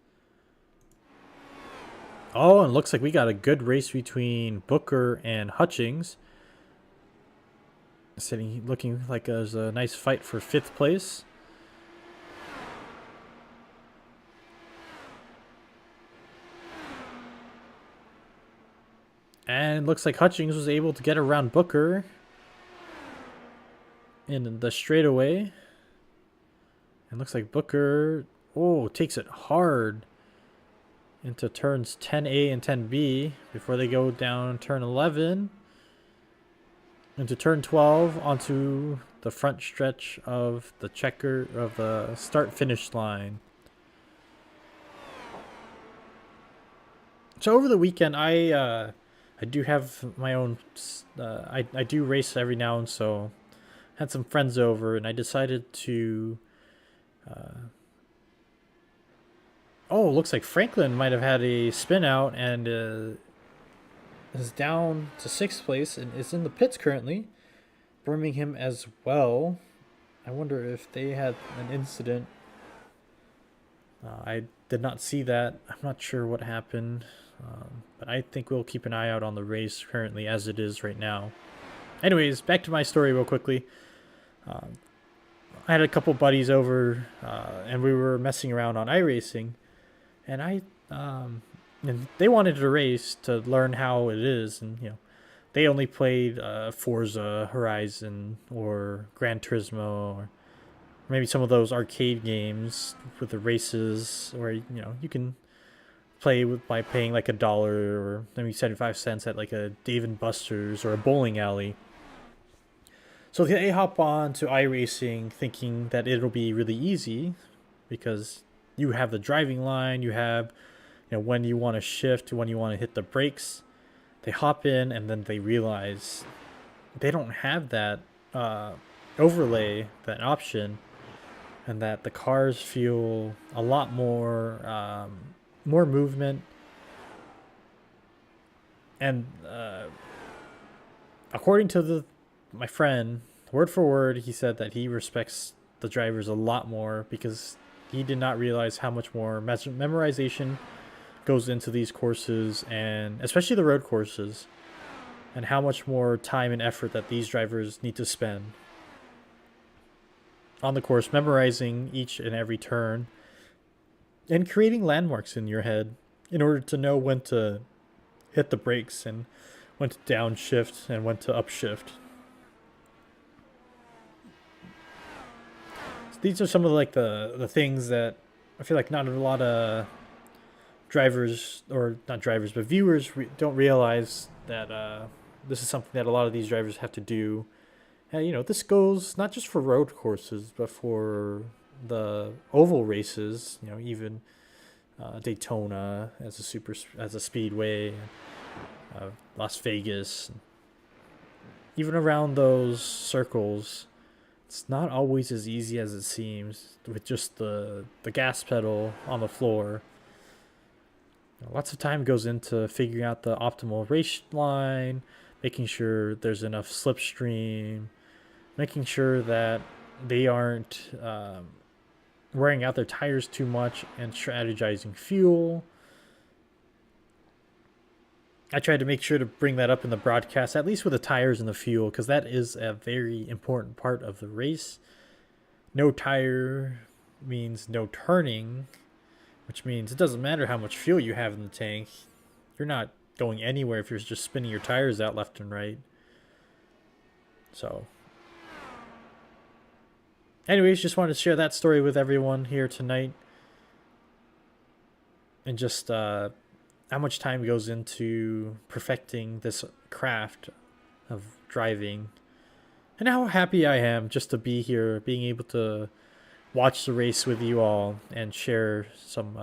Oh, and it looks like we got a good race between Booker and Hutchings. Looking like there's a nice fight for 5th place. And looks like Hutchings was able to get around Booker in the straightaway. And looks like Booker, takes it hard into turns 10A and 10B before they go down turn 11 into turn 12 onto the front stretch of the start-finish line. So over the weekend, I do have my own. I do race every now and so. Had some friends over, and I decided to. Looks like Franklin might have had a spin out and is down to 6th place and is in the pits currently. Birmingham as well. I wonder if they had an incident. I did not see that. I'm not sure what happened. But I think we'll keep an eye out on the race currently as it is right now. Anyways, back to my story real quickly. I had a couple buddies over, and we were messing around on iRacing, and and they wanted to race to learn how it is, and they only played Forza Horizon or Gran Turismo or maybe some of those arcade games with the races where you can play by paying like $1 or maybe 75 cents at like a Dave & Buster's or a bowling alley. So they hop on to iRacing thinking that it'll be really easy because you have the driving line, you have when you want to shift, when you want to hit the brakes. They hop in and then they realize they don't have that overlay, that option, and that the cars feel a lot more movement. And according to my friend, word for word, he said that he respects the drivers a lot more because he did not realize how much more memorization goes into these courses, and especially the road courses, and how much more time and effort that these drivers need to spend on the course, memorizing each and every turn and creating landmarks in your head in order to know when to hit the brakes and when to downshift and when to upshift. So these are some of the things that I feel like not a lot of drivers, or not drivers, but viewers don't realize that this is something that a lot of these drivers have to do. And this goes not just for road courses, but for the oval races. Even Daytona as a speedway, Las Vegas, even around those circles. It's not always as easy as it seems with just the gas pedal on the floor. Lots of time goes into figuring out the optimal race line, making sure there's enough slipstream, making sure that they aren't wearing out their tires too much, and strategizing fuel. I tried to make sure to bring that up in the broadcast, at least with the tires and the fuel, because that is a very important part of the race. No tire means no turning, which means it doesn't matter how much fuel you have in the tank. You're not going anywhere if you're just spinning your tires out left and right. So, anyways, just wanted to share that story with everyone here tonight. And just how much time goes into perfecting this craft of driving. And how happy I am just to be here, being able to watch the race with you all and share some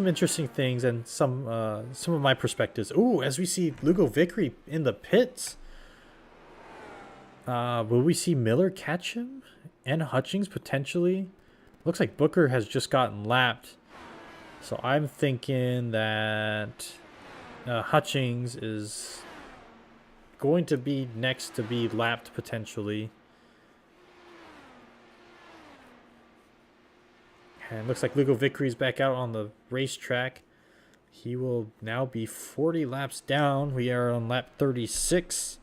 interesting things and some of my perspectives. Ooh, as we see Lugo Vickery in the pits, will we see Miller catch him and Hutchings potentially Looks like Booker has just gotten lapped. So I'm thinking that Hutchings is going to be next to be lapped potentially. And looks like Lugo Vickery's back out on the racetrack. He will now be 40 laps down. We are on lap 36.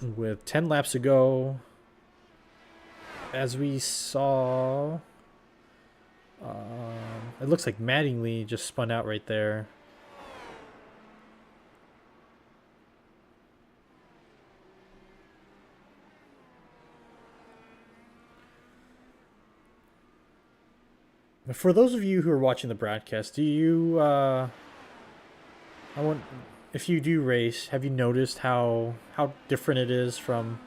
With 10 laps to go. As we saw, it looks like Mattingly just spun out right there. For those of you who are watching the broadcast, do you, if you do race, have you noticed how different it is from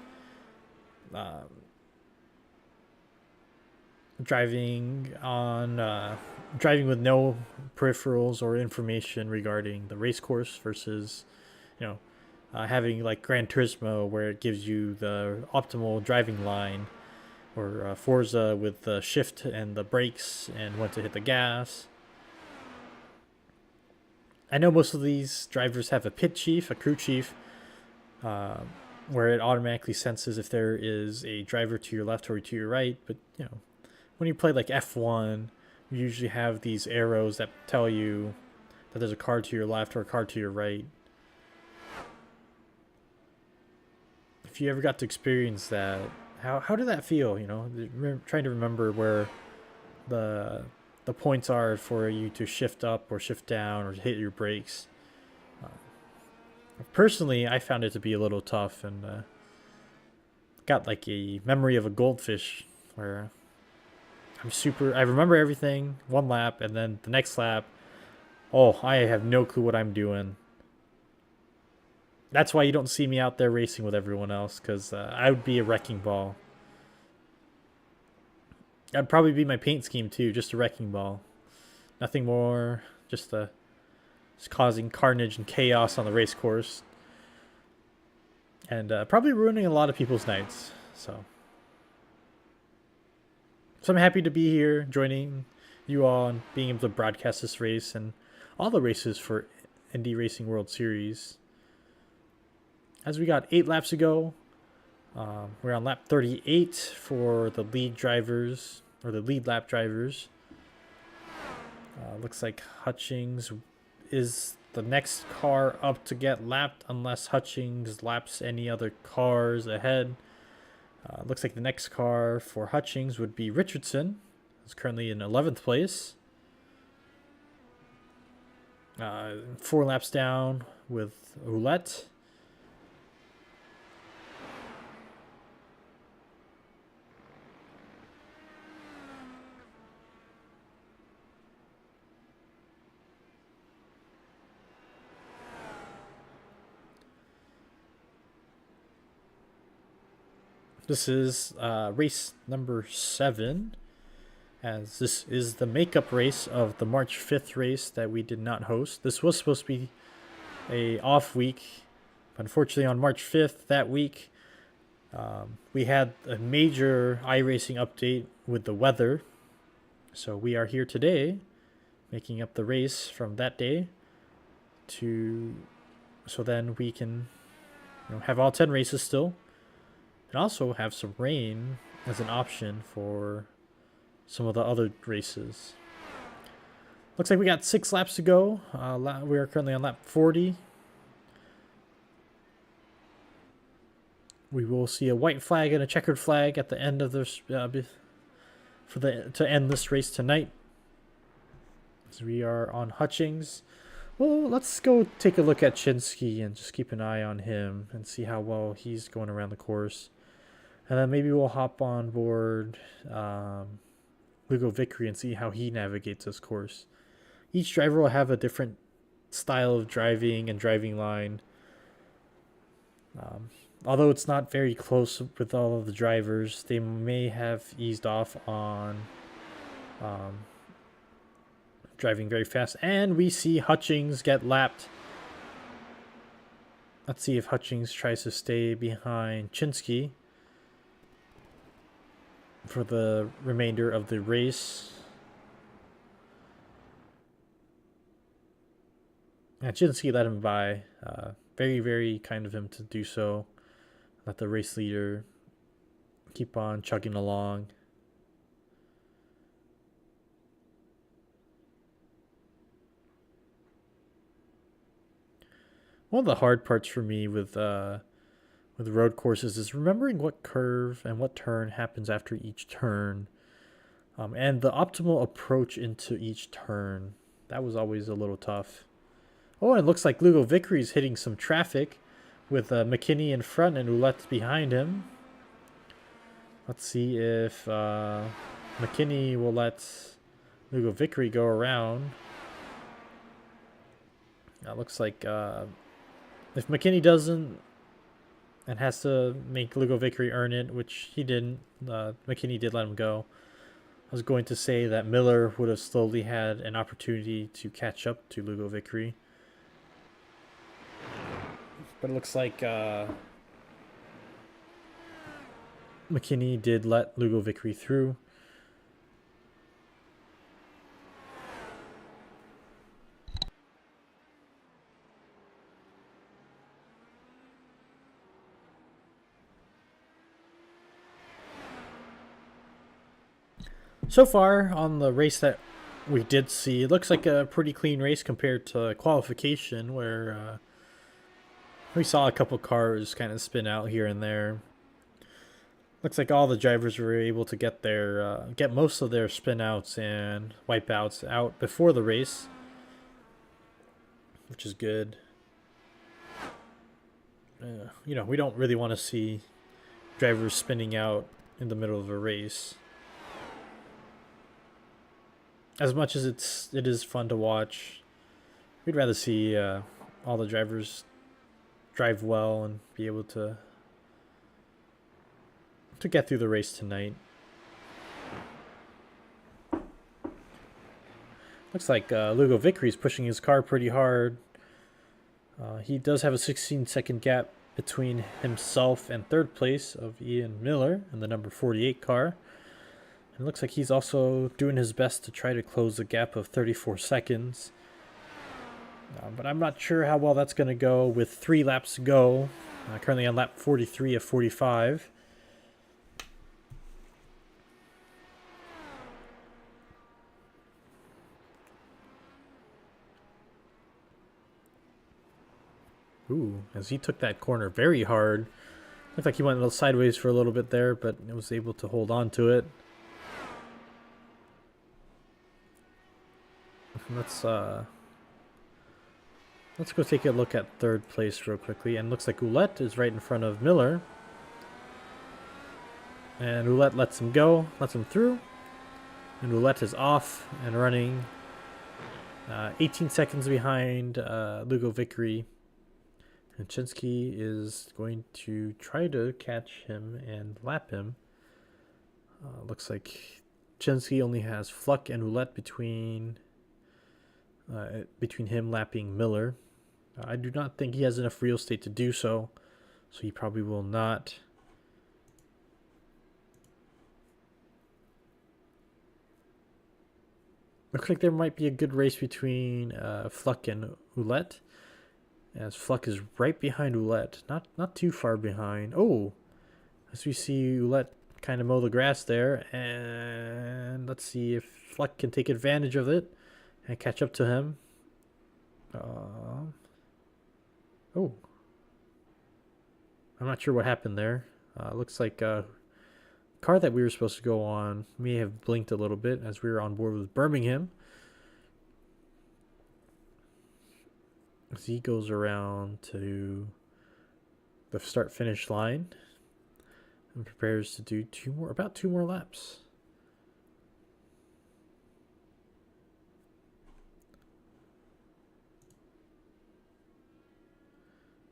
driving with no peripherals or information regarding the race course versus, having like Gran Turismo where it gives you the optimal driving line, or Forza with the shift and the brakes and when to hit the gas. I know most of these drivers have a pit chief, a crew chief, where it automatically senses if there is a driver to your left or to your right. But when you play like F1, you usually have these arrows that tell you that there's a car to your left or a car to your right. If you ever got to experience that, how did that feel? Trying to remember where the points are for you to shift up or shift down or hit your brakes. Personally, I found it to be a little tough, and got like a memory of a goldfish where I remember everything one lap, and then the next lap, I have no clue what I'm doing. That's why you don't see me out there racing with everyone else, because I would be a wrecking ball. That'd probably be my paint scheme too, just a wrecking ball. Nothing more, just causing carnage and chaos on the race course. And probably ruining a lot of people's nights. So I'm happy to be here, joining you all and being able to broadcast this race and all the races for Indy Racing World Series. As we got 8 laps to go, we're on lap 38 for the lead drivers, or the lead lap drivers. Looks like Hutchings is the next car up to get lapped unless Hutchings laps any other cars ahead. Looks like the next car for Hutchings would be Richardson, who's currently in 11th place. 4 laps down with Roulette. This is race number 7, as this is the makeup race of the March 5th race that we did not host. This was supposed to be a off week, but unfortunately on March 5th that week, we had a major iRacing update with the weather. So we are here today, making up the race from that day, so then we can have all 10 races still. And also have some rain as an option for some of the other races. Looks like we got 6 laps to go. We are currently on lap 40. We will see a white flag and a checkered flag at the end of this to end this race tonight. So we are on Hutchings. Well, let's go take a look at Chinsky and just keep an eye on him and see how well he's going around the course. And then maybe we'll hop on board Lugo Vickery and see how he navigates this course. Each driver will have a different style of driving and driving line. Although it's not very close with all of the drivers, they may have eased off on driving very fast. And we see Hutchings get lapped. Let's see if Hutchings tries to stay behind Chinsky. for the remainder of the race. And Chinsky let him by. Very, very kind of him to do so. Let the race leader keep on chugging along. One of the hard parts for me with road courses is remembering what curve and what turn happens after each turn, and the optimal approach into each turn. That was always a little tough. Oh, and it looks like Lugo Vickery's hitting some traffic with McKinney in front and Ouellette behind him. Let's see if McKinney will let Lugo Vickery go around. It looks like if McKinney doesn't and has to make Lugo Vickery earn it, which he didn't, McKinney did let him go. I was going to say that Miller would have slowly had an opportunity to catch up to Lugo Vickery. But it looks like McKinney did let Lugo Vickery through. So far on the race that we did see, it looks like a pretty clean race compared to qualification, where we saw a couple cars kind of spin out here and there. Looks like all the drivers were able to get most of their spin outs and wipeouts out before the race, which is good. We don't really want to see drivers spinning out in the middle of a race. As much as it is fun to watch, we'd rather see all the drivers drive well and be able to get through the race tonight. Looks like Lugo Vickery's pushing his car pretty hard. He does have a 16-second gap between himself and third place of Ian Miller in the number 48 car. And it looks like he's also doing his best to try to close the gap of 34 seconds. But I'm not sure how well that's going to go with 3 laps to go. Currently on lap 43 of 45. Ooh, as he took that corner very hard. Looked like he went a little sideways for a little bit there, but was able to hold on to it. Let's go take a look at third place real quickly. And looks like Ouellette is right in front of Miller. And Ouellette lets him go, lets him through. And Ouellette is off and running 18 seconds behind Lugo Vickery. And Chinsky is going to try to catch him and lap him. Looks like Chinsky only has Fluck and Ouellette between him lapping Miller. I do not think he has enough real estate to do so, so he probably will not. Looks like there might be a good race between Fluck and Ouellette, as Fluck is right behind Ouellette, not too far behind. Oh, as we see Ouellette kind of mow the grass there, and let's see if Fluck can take advantage of it and catch up to him. Oh, I'm not sure what happened there. Looks like a car that we were supposed to go on may have blinked a little bit as we were on board with Birmingham. As he goes around to the start-finish line and prepares to do about two more laps.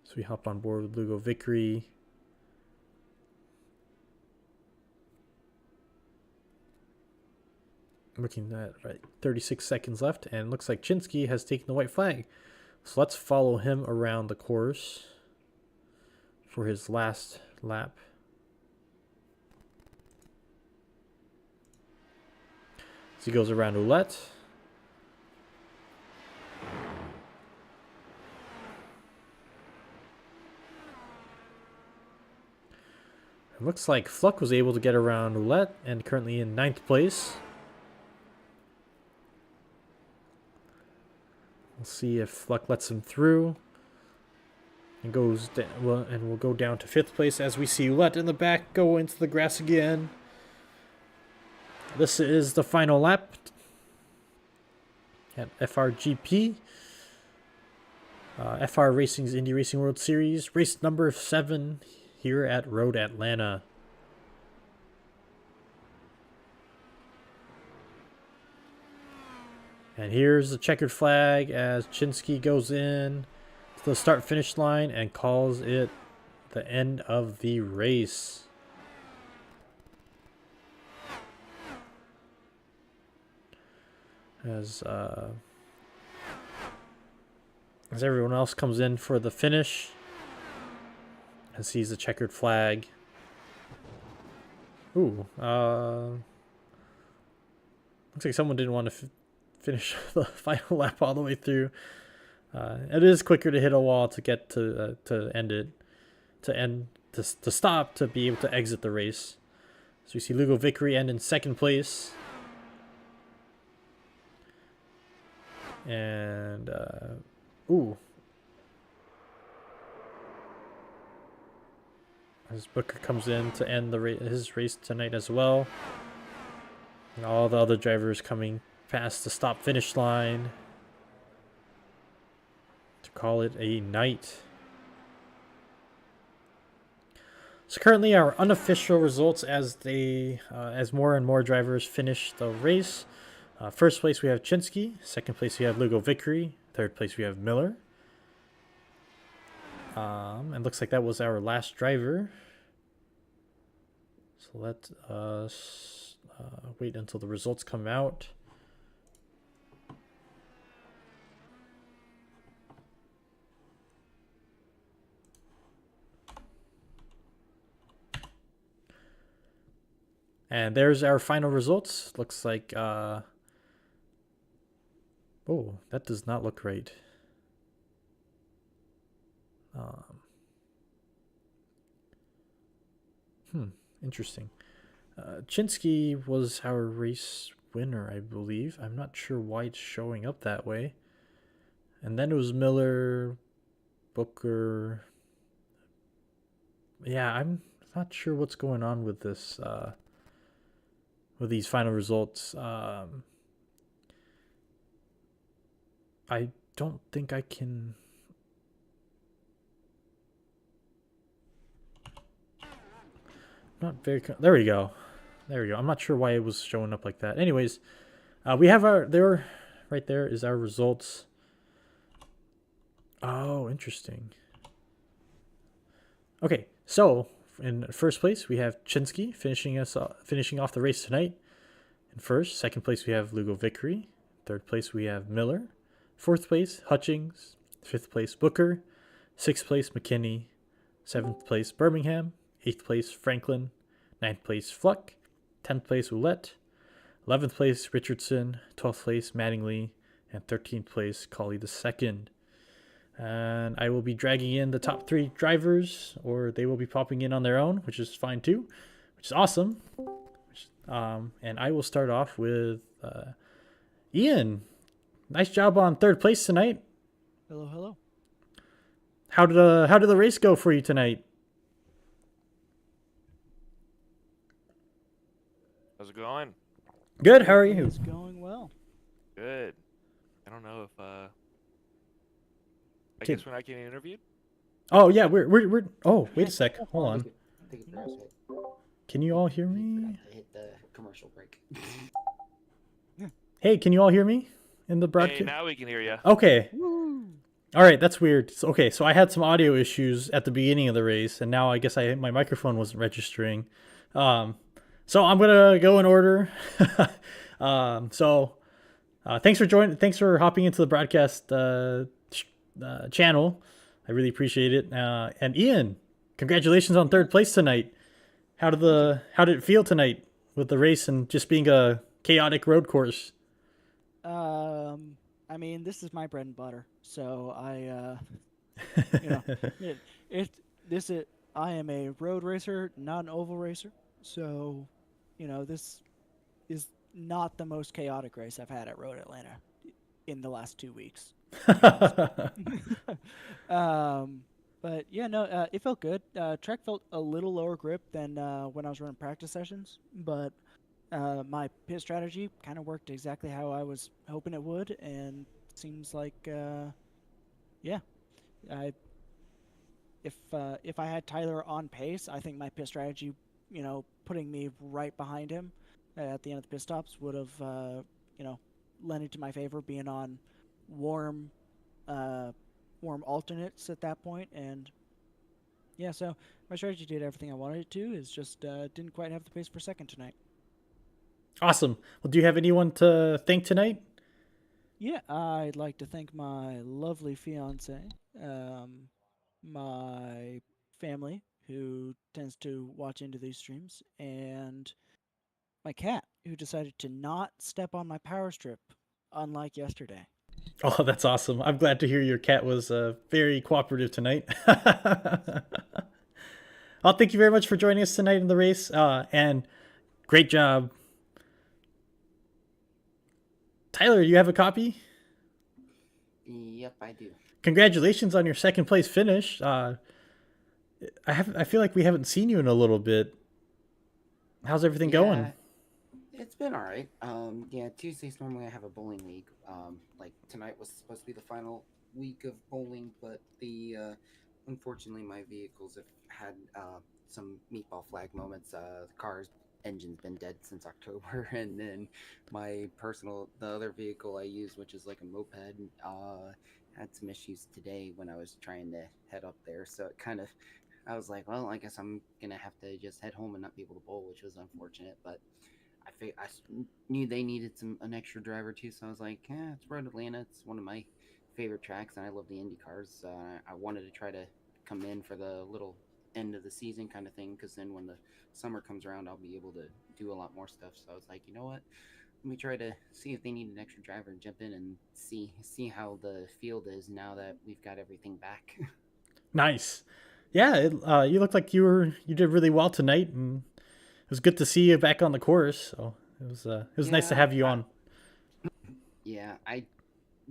So we hop on board with Lugo Vickery. Looking at 36 seconds left, and looks like Chinsky has taken the white flag. So let's follow him around the course for his last lap. as he goes around Roulette. It looks like Fluck was able to get around Roulette and currently in 9th place. We'll see if Fluck lets him through. And goes down, and we'll go down to 5th place as we see Roulette in the back go into the grass again. This is the final lap at FRGP. FR Racing's Indy Racing World Series, race number 7 here at Road Atlanta. And here's the checkered flag as Chinsky goes in to the start-finish line and calls it the end of the race. As everyone else comes in for the finish and sees the checkered flag. Ooh, looks like someone didn't want to finish the final lap all the way through. It is quicker to hit a wall to get to end it, to stop, to be able to exit the race. So we see Lugo Vickery end in 2nd place. And as Booker comes in to end his race tonight as well, and all the other drivers coming past the stop finish line to call it a night. So currently our unofficial results as more and more drivers finish the race. 1st place we have Chinsky, 2nd place we have Lugo Vickery, 3rd place we have Miller. And looks like that was our last driver. So let us wait until the results come out. And there's our final results. Looks like oh, that does not look right. Interesting. Chinsky was our race winner, I believe. I'm not sure why it's showing up that way. And then it was Miller, Booker. Yeah, I'm not sure what's going on with this, with these final results. I don't think I can... Not very... There we go. There we go. I'm not sure why it was showing up like that. Anyways, we have our... Right there is our results. Oh, interesting. Okay, so in 1st place we have Chinsky finishing off the race tonight. In 1st, 2nd place we have Lugo Vickery. 3rd place we have Miller. 4th place Hutchings. 5th place Booker. 6th place McKinney. 7th place Birmingham. 8th place Franklin. 9th place Fluck. 10th place Roulette. 11th place Richardson. 12th place Mattingly. And 13th place Colley II. And I will be dragging in the top 3 drivers, or they will be popping in on their own, which is fine too, which is awesome. And I will start off with Ian. Nice job on 3rd place tonight. Hello, hello. How did the race go for you tonight? How's it going? Good. How are you? It's going well. Good. I don't know if I Okay. guess when I get interviewed. Oh yeah, we're. Oh, wait a sec. Hold on. Can you all hear me? Hit the commercial break. Hey, can you all hear me in the broadcast? Hey, now we can hear you. Okay. Woo! All right, that's weird. Okay, so I had some audio issues at the beginning of the race, and now I guess my microphone wasn't registering. So I'm gonna go in order. Thanks for joining. Thanks for hopping into the broadcast channel. I really appreciate it. And Ian, congratulations on 3rd place tonight. How did it feel tonight with the race and just being a chaotic road course? I mean, this is my bread and butter, so you know, it, it this is I am a road racer, not an oval racer, so, this is not the most chaotic race I've had at Road Atlanta in the last 2 weeks, to be honest. um, but yeah, no, it felt good. Track felt a little lower grip than when I was running practice sessions, but my pit strategy kind of worked exactly how I was hoping it would, and seems like, yeah, I if I had Tyler on pace, I think my pit strategy, putting me right behind him at the end of the pit stops would have, you know, lent it to my favor, being on warm, uh, warm alternates at that point, and yeah, so my strategy did everything I wanted it to. Is just didn't quite have the pace for second tonight. Awesome. Well, do you have anyone to thank tonight? Yeah, I'd like to thank my lovely fiance, um, my family who tends to watch into these streams, and my cat who decided to not step on my power strip, unlike yesterday. Oh, that's awesome. I'm glad to hear your cat was very cooperative tonight. Well, thank you very much for joining us tonight in the race. And great job. Tyler, you have a copy? Yep, I do. Congratulations on your second place finish. I feel like we haven't seen you in a little bit. How's everything Yeah, going? it's been all right. Yeah, Tuesdays normally I have a bowling league. Like tonight was supposed to be the final week of bowling, but unfortunately my vehicles have had some meatball flag moments. The car's engine's been dead since October, and then the other vehicle I use, which is like a moped, had some issues today when I was trying to head up there. So it kind of I was like, well, I guess I'm gonna have to just head home and not be able to bowl, which was unfortunate. But knew they needed an extra driver too, so I was like, it's Road Atlanta. It's one of my favorite tracks, and I love the Indy cars. I wanted to try to come in for the little end of the season kind of thing, because then when the summer comes around, I'll be able to do a lot more stuff. So I was like, you know what? Let me try to see if they need an extra driver and jump in and see how the field is now that we've got everything back. Nice. Yeah, you look like you did really well tonight, and it was good to see you back on the course. So it was nice to yeah, have you on. I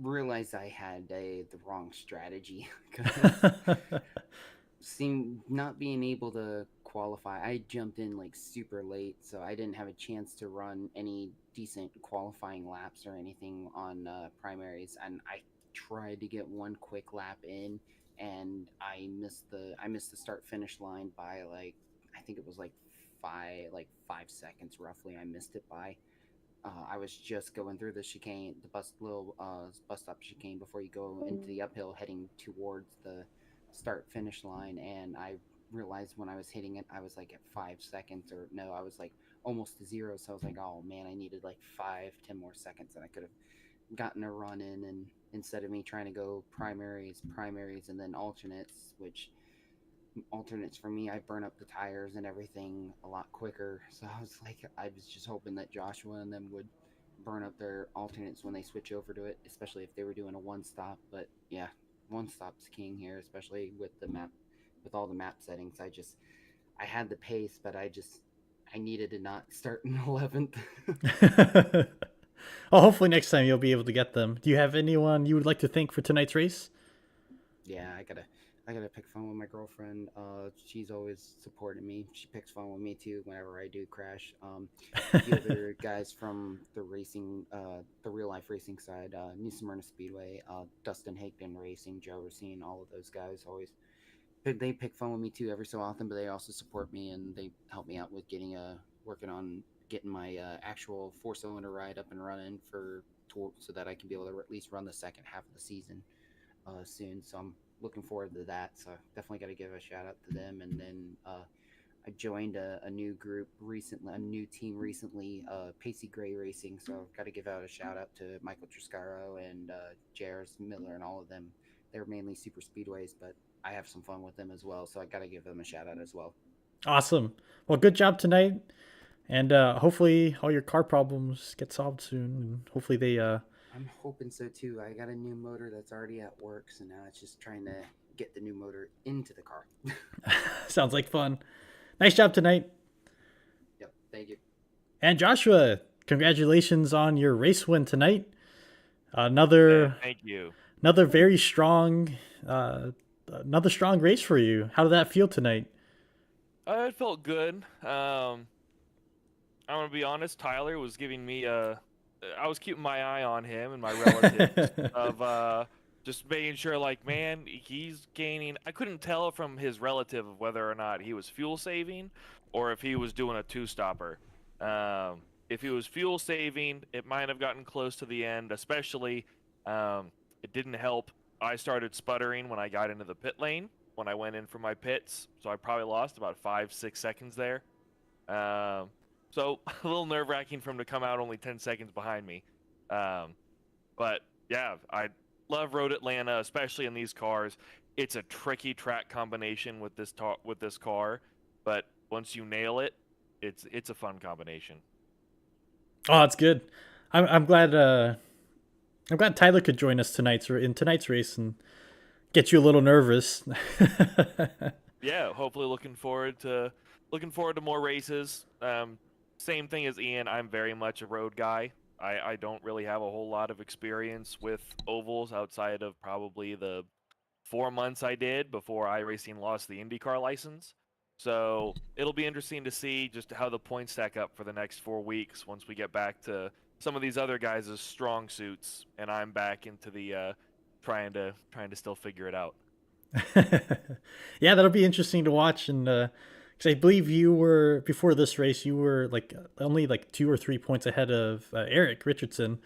realized I had the wrong strategy because seem not being able to qualify. I jumped in like super late, so I didn't have a chance to run any decent qualifying laps or anything on primaries. And I tried to get one quick lap in, and I missed the start finish line by like I think it was like 5 seconds roughly. I missed it by. I was just going through the chicane, the bus stop chicane before you go into the uphill, heading towards the start finish line, and I realized when I was hitting it, I was like at 5 seconds, or no, I was like almost to zero. So I was like, oh man, I needed like 5, 10 more seconds, and I could have gotten a run in. And instead of me trying to go primaries, and then alternates for me, I burn up the tires and everything a lot quicker. So I was just hoping that Joshua and them would burn up their alternates when they switch over to it, especially if they were doing a one stop. But yeah, one stop's king here, especially with the map, with all the map settings. I had the pace, but I needed to not start in 11th. Well, hopefully next time you'll be able to get them. Do you have anyone you would like to thank for tonight's race? Yeah, I gotta pick fun with my girlfriend. She's always supported me. She picks fun with me too whenever I do crash. The other guys from the real life racing side, New Smyrna Speedway, Dustin Higdon Racing, Joe Racine, all of those guys always they pick fun with me too every so often, but they also support me, and they help me out with working on getting my actual 4 cylinder ride up and running so that I can be able to at least run the second half of the season soon. So I'm looking forward to that. So definitely got to give a shout out to them. And then I joined a new group recently, a new team recently, Pacey Gray Racing. So I've got to give out a shout out to Michael Triscaro and Jairus Miller and all of them. They're mainly super speedways, but I have some fun with them as well. So I got to give them a shout out as well. Awesome. Well, good job tonight. And hopefully all your car problems get solved soon. And hopefully they I'm hoping so too. I got a new motor that's already at work, so now it's just trying to get the new motor into the car. sounds like fun. Nice job tonight. Yep, thank you. And Joshua, congratulations on your race win tonight. Hey, Another thank you. very strong another strong race for you. How did that feel tonight? It felt good. I'm gonna be honest. Tyler was giving me I was keeping my eye on him and my relatives of just making sure, like, man, he's gaining. I couldn't tell from his relative of whether or not he was fuel saving or if he was doing a two-stopper. If he was fuel saving, it might have gotten close to the end, especially it didn't help. I started sputtering when I got into the pit lane when I went in for my pits, so I probably lost about 5-6 seconds there. So a little nerve-wracking for him to come out only 10 seconds behind me. But yeah, I love Road Atlanta, especially in these cars. It's a tricky track combination with this car, but once you nail it, it's a fun combination. Oh, that's good. I'm glad Tyler could join us in tonight's race and get you a little nervous. Yeah, hopefully looking forward to more races. Same thing as Ian. I'm very much a road guy. I don't really have a whole lot of experience with ovals outside of probably the 4 months I did before iRacing lost the IndyCar license. So it'll be interesting to see just how the points stack up for the next 4 weeks once we get back to some of these other guys' strong suits, and I'm back into the trying to still figure it out. Yeah, that'll be interesting to watch. And because I believe you were, before this race, you were like only like 2 or 3 points ahead of Eric Richardson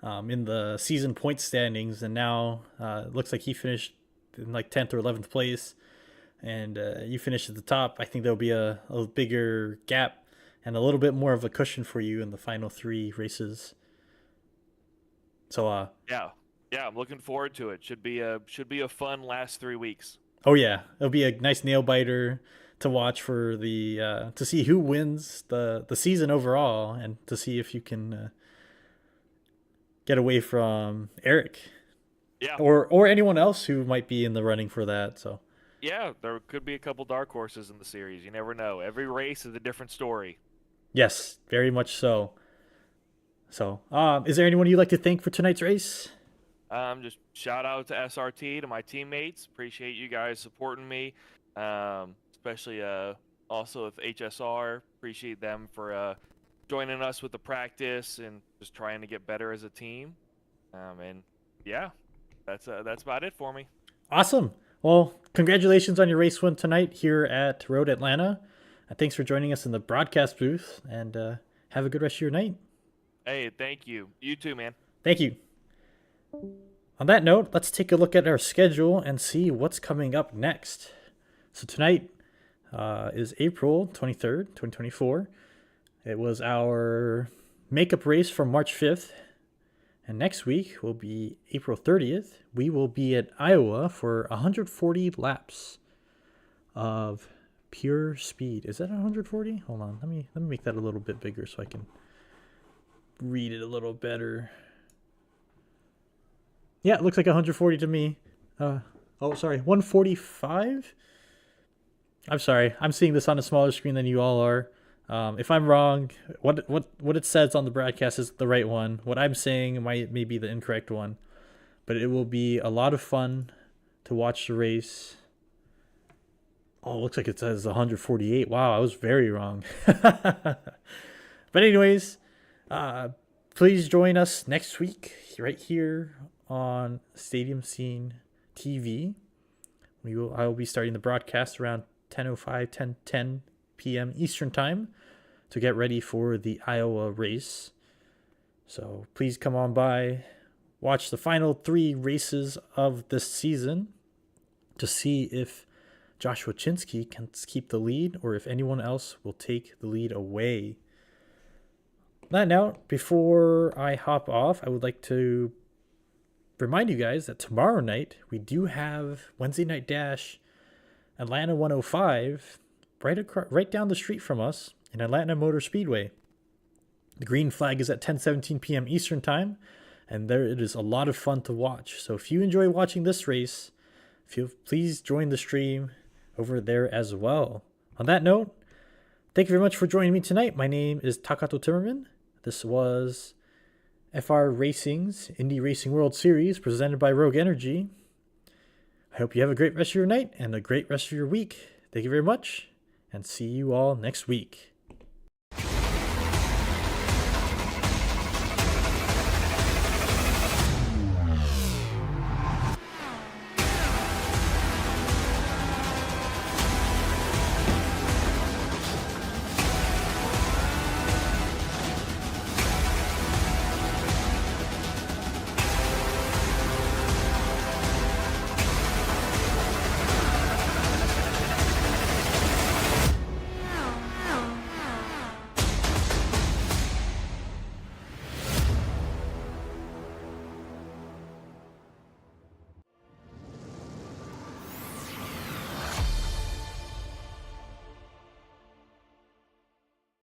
in the season point standings, and now it looks like he finished in like 10th or 11th place, and you finished at the top. I think there'll be a bigger gap and a little bit more of a cushion for you in the final 3 races. So Yeah, I'm looking forward to it. Should be a fun last 3 weeks. oh yeah, it'll be a nice nail biter to watch for the to see who wins the season overall, and to see if you can get away from Eric, Yeah. or anyone else who might be in the running for that. So Yeah, there could be a couple dark horses in the series. You never know. Every race is a different story. yes, very much so. So is there anyone you'd like to thank for tonight's race? Just shout out to SRT, to my teammates. Appreciate you guys supporting me. Especially also with HSR. Appreciate them for joining us with the practice and just trying to get better as a team. And yeah, that's about it for me. Awesome. Well, congratulations on your race win tonight here at Road Atlanta. Thanks for joining us in the broadcast booth, and have a good rest of your night. Hey, thank you. You too, man. Thank you. On that note, let's take a look at our schedule and see what's coming up next. So tonight is April 23rd, 2024. It was our makeup race from March 5th. And next week will be April 30th. We will be at Iowa for 140 laps of pure speed. Is that 140? Hold on. Let me make that a little bit bigger so I can read it a little better. Yeah, it looks like 140 to me. Sorry, 145? I'm sorry. I'm seeing this on a smaller screen than you all are. If I'm wrong, what it says on the broadcast is the right one. What I'm saying may be the incorrect one. But it will be a lot of fun to watch the race. Oh, it looks like it says 148. Wow, I was very wrong. But anyways, please join us next week right here on Stadium Scene TV. I will be starting the broadcast around 10:10 p.m. Eastern Time to get ready for the Iowa race. So please come on by, watch the final 3 races of this season to see if Joshua Chinsky can keep the lead or if anyone else will take the lead away. That note, before I hop off, I would like to remind you guys that tomorrow night we do have Wednesday Night Dash Atlanta 105 right down the street from us in Atlanta Motor Speedway. The green flag is at 10:17 p.m. Eastern Time, and there it is a lot of fun to watch. So if you enjoy watching this race, please join the stream over there as well. On that note, thank you very much for joining me tonight. My name is Takato Timmerman. This was FR Racing's Indy Racing World Series presented by Rogue Energy. I hope you have a great rest of your night and a great rest of your week. Thank you very much, and see you all next week.